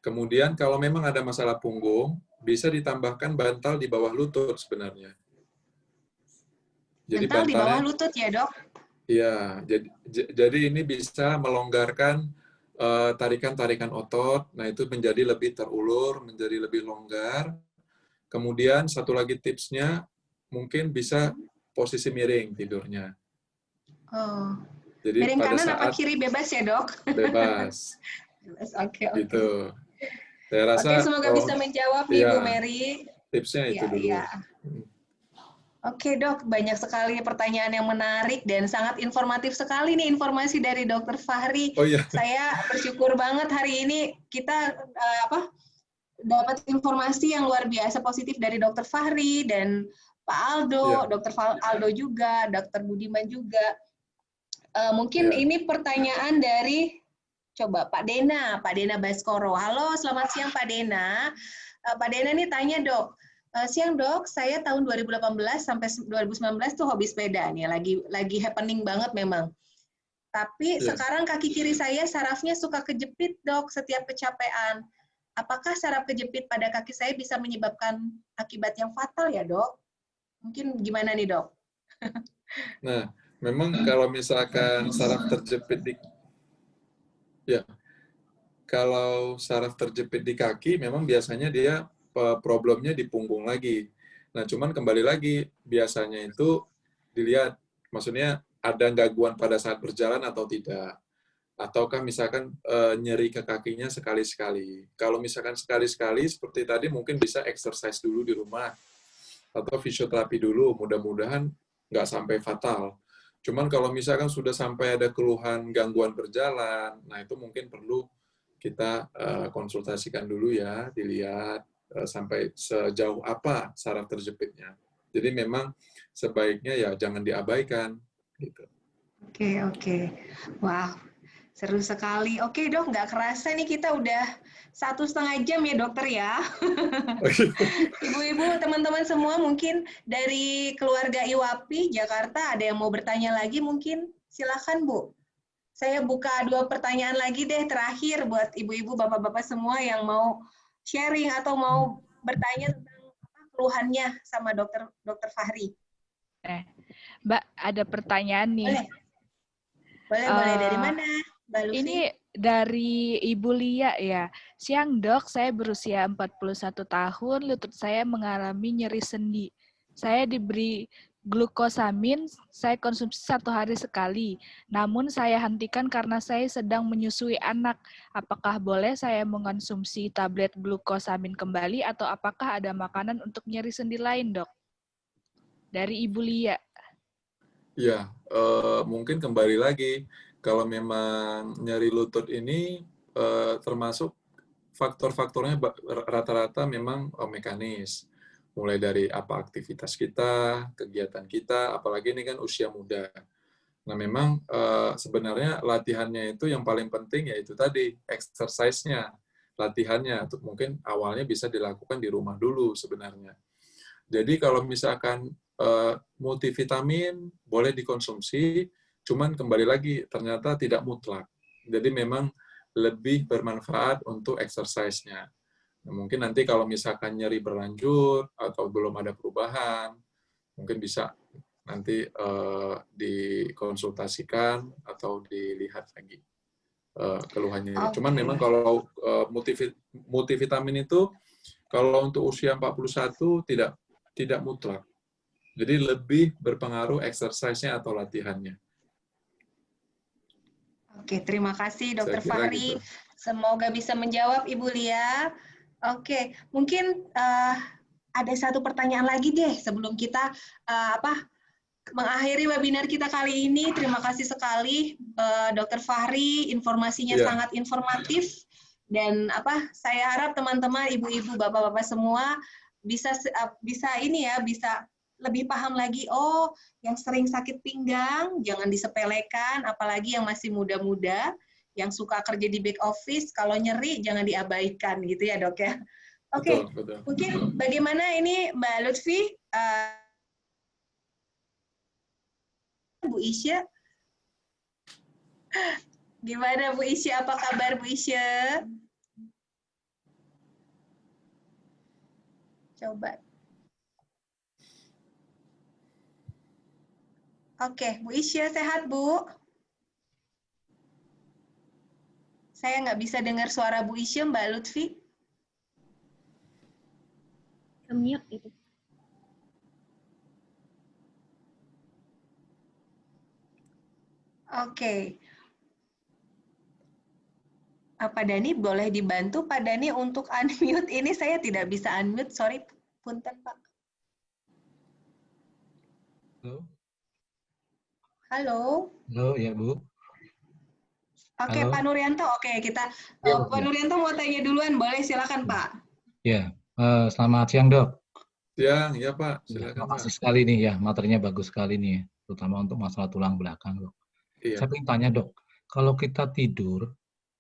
Kemudian kalau memang ada masalah punggung, bisa ditambahkan bantal di bawah lutut sebenarnya. Jadi bantal di bawah lutut ya, Dok? Iya, jadi ini bisa melonggarkan tarikan-tarikan otot. Nah, itu menjadi lebih terulur, menjadi lebih longgar. Kemudian satu lagi tipsnya, mungkin bisa posisi miring tidurnya. Oh. Jadi miring pada kanan saat apa kiri bebas ya, Dok? Bebas. Oke. Gitu. Saya rasa semoga bisa menjawab nih Bu Mary. Tipsnya itu dulu. Iya. Oke, Dok, banyak sekali pertanyaan yang menarik dan sangat informatif sekali nih informasi dari Dr. Fahri. Oh, iya. Saya bersyukur banget hari ini kita dapat informasi yang luar biasa positif dari Dr. Fahri dan Pak Aldo, Dr. Aldo juga, Dr. Budiman juga. Mungkin ini pertanyaan dari Pak Dena Baskoro. Halo, selamat siang Pak Dena. Pak Dena nih tanya, Dok. Siang Dok, saya tahun 2018 sampai 2019 tuh hobi sepeda nih, lagi happening banget memang. Tapi sekarang kaki kiri saya sarafnya suka kejepit Dok setiap kecapean. Apakah saraf kejepit pada kaki saya bisa menyebabkan akibat yang fatal ya Dok? Mungkin gimana nih Dok? Nah, memang kalau misalkan saraf terjepit kalau saraf terjepit di kaki, memang biasanya dia problemnya di punggung lagi. Nah, cuman kembali lagi, biasanya itu dilihat, maksudnya ada gangguan pada saat berjalan atau tidak. ataukah misalkan nyeri ke kakinya sekali-sekali. Kalau misalkan sekali-sekali seperti tadi mungkin bisa exercise dulu di rumah atau fisioterapi dulu, mudah-mudahan nggak sampai fatal. Cuman kalau misalkan sudah sampai ada keluhan gangguan berjalan, nah itu mungkin perlu kita konsultasikan dulu ya, dilihat sampai sejauh apa saraf terjepitnya. Jadi memang sebaiknya ya jangan diabaikan gitu. Oke. Wow, seru sekali. Oke dok, nggak kerasa nih kita udah 1,5 jam ya dokter ya. Ibu-ibu, teman-teman semua mungkin dari keluarga Iwapi Jakarta ada yang mau bertanya lagi mungkin? Silakan Bu. Saya buka 2 pertanyaan lagi deh terakhir buat ibu-ibu, bapak-bapak semua yang mau sharing atau mau bertanya tentang keluhannya sama dokter Fahri. Mbak, ada pertanyaan nih. Boleh. Dari mana, Mbak Lucy? Ini dari Ibu Lia ya. Siang dok, saya berusia 41 tahun, lutut saya mengalami nyeri sendi. Saya diberi glukosamin, saya konsumsi 1 hari sekali. Namun saya hentikan karena saya sedang menyusui anak. Apakah boleh saya mengonsumsi tablet glukosamin kembali atau apakah ada makanan untuk nyeri sendi lain dok? Dari Ibu Lia. Ya, mungkin kembali lagi, kalau memang nyeri lutut ini termasuk faktor-faktornya rata-rata memang mekanis. Mulai dari apa aktivitas kita, kegiatan kita, apalagi ini kan usia muda. Nah memang sebenarnya latihannya itu yang paling penting yaitu tadi, exercise-nya, latihannya. Mungkin awalnya bisa dilakukan di rumah dulu sebenarnya. Jadi kalau misalkan multivitamin boleh dikonsumsi, cuman kembali lagi ternyata tidak mutlak. Jadi memang lebih bermanfaat untuk exercise-nya. Nah, mungkin nanti kalau misalkan nyeri berlanjut atau belum ada perubahan, mungkin bisa nanti dikonsultasikan atau dilihat lagi keluhan nyeri. Cuman memang kalau multivitamin itu kalau untuk usia 41 tidak mutlak. Jadi lebih berpengaruh exercise-nya atau latihannya. Oke, terima kasih Dokter Saya kira Fahri. gitu. Semoga bisa menjawab Ibu Lia. Oke, mungkin ada 1 pertanyaan lagi deh sebelum kita mengakhiri webinar kita kali ini. Terima kasih sekali Dokter Fahri, informasinya sangat informatif dan saya harap teman-teman, ibu-ibu, bapak-bapak semua bisa lebih paham lagi, oh yang sering sakit pinggang jangan disepelekan, apalagi yang masih muda-muda, yang suka kerja di back office, kalau nyeri jangan diabaikan gitu ya dok ya. Oke, mungkin bagaimana ini Mbak Lutfi, Bu Isya? Gimana Bu Isya, apa kabar Bu Isya? Coba. Oke, Bu Isya sehat, Bu? Saya nggak bisa dengar suara Bu Isya, Mbak Lutfi. Mute itu. Oke. Pak Dani, boleh dibantu Pak Dani untuk unmute ini? Saya tidak bisa unmute, sorry, punten Pak. Halo. Halo. Halo, ya Bu. Oke, Halo. Pak Nuryanto. Oke, kita Pak Nuryanto mau tanya duluan, boleh silakan Pak. Ya, selamat siang dok. Siang, ya Pak. Silakan. Terima kasih sekali nih ya, materinya bagus sekali nih, terutama untuk masalah tulang belakang dok. Iya. Saya ingin tanya dok, kalau kita tidur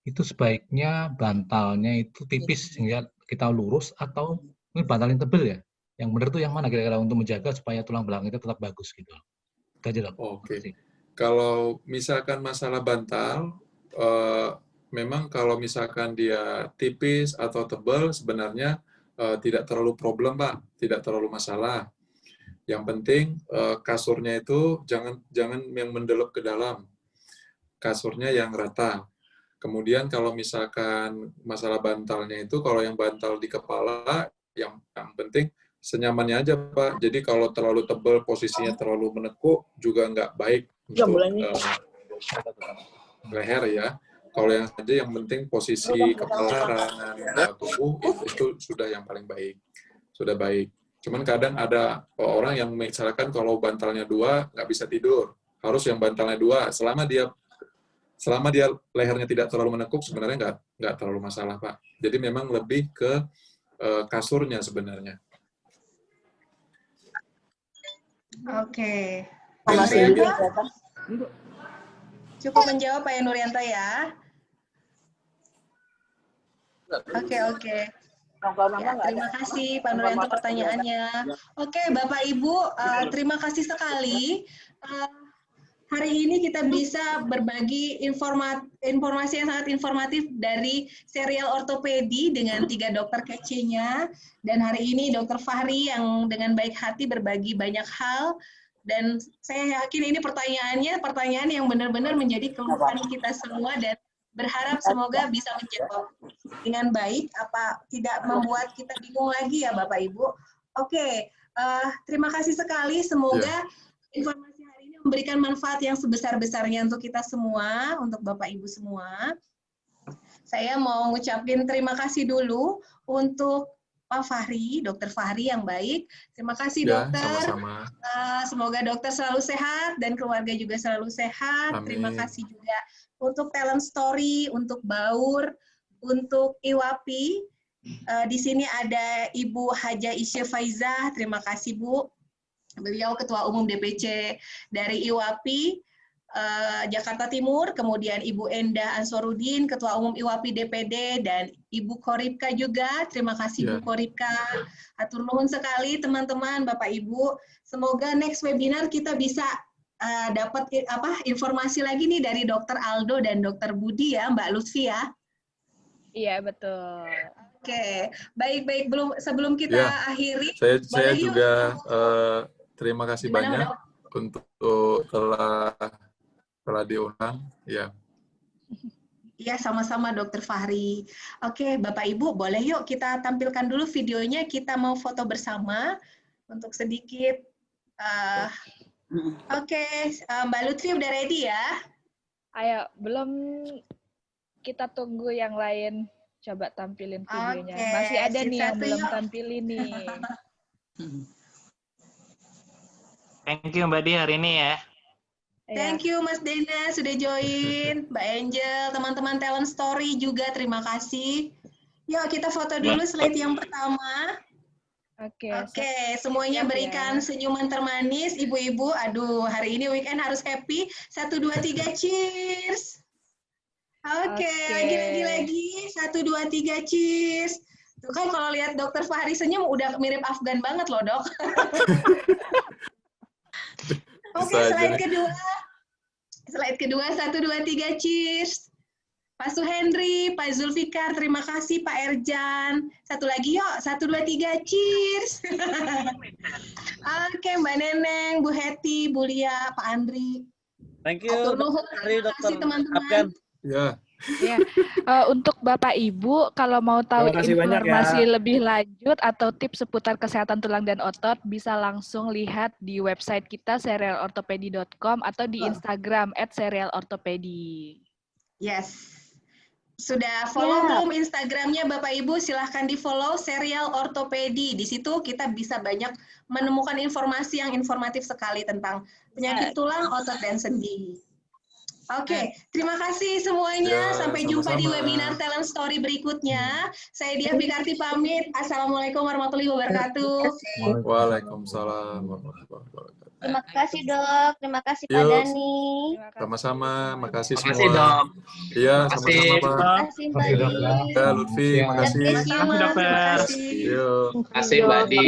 itu sebaiknya bantalnya itu tipis sehingga kita lurus atau ini bantal yang tebal ya? Yang benar tuh yang mana kira-kira untuk menjaga supaya tulang belakang kita tetap bagus gitu? Itu aja dok. Oke. Kalau misalkan masalah bantal, memang kalau misalkan dia tipis atau tebal sebenarnya tidak terlalu problem Pak, tidak terlalu masalah. Yang penting kasurnya itu jangan yang mendelep ke dalam, kasurnya yang rata. Kemudian kalau misalkan masalah bantalnya itu, kalau yang bantal di kepala, yang penting senyamannya aja Pak. Jadi kalau terlalu tebal, posisinya terlalu menekuk juga nggak baik untuk leher ya. Kalau yang saja yang penting posisi kepala, tangan, tubuh itu sudah yang paling baik. Sudah baik. Cuman kadang ada orang yang misalkan kalau bantalnya 2 nggak bisa tidur. Harus yang bantalnya 2. Selama dia lehernya tidak terlalu menekuk, sebenarnya nggak terlalu masalah, Pak. Jadi memang lebih ke kasurnya sebenarnya. Oke. Pak Yang saya Nuryanto, bilang, cukup menjawab Pak Nuryanto ya. Oke. Ya, terima kasih Pak Nuryanto pertanyaannya. Oke, Bapak Ibu, terima kasih sekali. Hari ini kita bisa berbagi informasi yang sangat informatif dari serial ortopedi dengan 3 dokter kece-nya. Dan hari ini Dokter Fahri yang dengan baik hati berbagi banyak hal. Dan saya yakin ini pertanyaan yang benar-benar menjadi keluhan kita semua dan berharap semoga bisa menjawab dengan baik, tidak membuat kita bingung lagi ya Bapak Ibu. Oke, terima kasih sekali. Semoga informasi hari ini memberikan manfaat yang sebesar-besarnya untuk kita semua, untuk Bapak Ibu semua. Saya mau ngucapin terima kasih dulu untuk Pak Fahri, Dokter Fahri yang baik. Terima kasih dokter. Sama-sama. Semoga dokter selalu sehat dan keluarga juga selalu sehat. Amin. Terima kasih juga untuk Talent Story, untuk Baur, untuk Iwapi. Di sini ada Ibu Haja Isya Faizah. Terima kasih Bu. Beliau Ketua Umum DPC dari Iwapi Jakarta Timur, kemudian Ibu Endah Answaruddin, Ketua Umum Iwapi DPD, dan Ibu Koripka juga. Terima kasih Bu Koripka. Hatur nuhun sekali teman-teman, Bapak Ibu. Semoga next webinar kita bisa dapat informasi lagi nih dari Dr. Aldo dan Dr. Budi ya, Mbak Lutfi ya. Iya, betul. Oke, baik. Sebelum kita akhiri, saya juga terima kasih banyak untuk telah diundang. Ya. Iya, sama-sama Dokter Fahri. Oke, Bapak Ibu, boleh yuk kita tampilkan dulu videonya. Kita mau foto bersama untuk sedikit. Oke, Mbak Lutfi udah ready ya? Ayo, belum, kita tunggu yang lain. Coba tampilin videonya. Masih ada nih yang belum tampilin nih. Thank you Mbak Di hari ini ya. Thank you Mas Dena sudah join, Mbak Angel, teman-teman Talent Story juga terima kasih. Yuk kita foto dulu slide yang pertama. Oke, semuanya berikan senyuman termanis, ibu-ibu. Aduh, hari ini weekend harus happy. 1, 2, 3, cheers. Oke, lagi. 1, 2, 3, cheers. Tuh kan kalau lihat Dokter Fahri senyum udah mirip Afgan banget loh, Dok. Oke, slide kedua. Slide kedua, 1, 2, 3, cheers. Pak Suhendri, Pak Zulfikar, terima kasih Pak Erjan. Satu lagi yuk, 1, 2, 3, cheers. Oke, Mbak Neneng, Bu Heti, Bu Lia, Pak Andri. Thank you, terima kasih teman-teman. Ya. Ya, untuk Bapak Ibu, kalau mau tahu informasi lebih lanjut atau tips seputar kesehatan tulang dan otot, bisa langsung lihat di website kita serialortopedi.com atau di Instagram @serialortopedi. Yes. Sudah follow belum Instagramnya Bapak Ibu? Silahkan di-follow Serial Ortopedi. Di situ kita bisa banyak menemukan informasi yang informatif sekali tentang penyakit tulang, otot, dan sendi. Oke, terima kasih semuanya. Sampai jumpa di webinar Talent Story berikutnya. Saya Diah Fikarti pamit. Assalamualaikum warahmatullahi wabarakatuh. Waalaikumsalam warahmatullahi wabarakatuh. Terima kasih Dok, terima kasih Pak Dani. Sama-sama, makasih semua. Makasih Dok. Iya, sama-sama Pak. Makasih Mbak Di. Ya, Lutfi, makasih. Makasih dokter. Yuk. Makasih Mbak Di.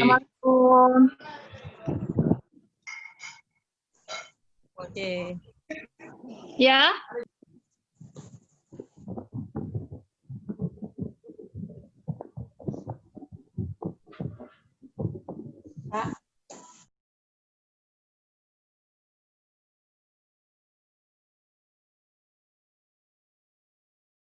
Assalamualaikum. Oke. Ya.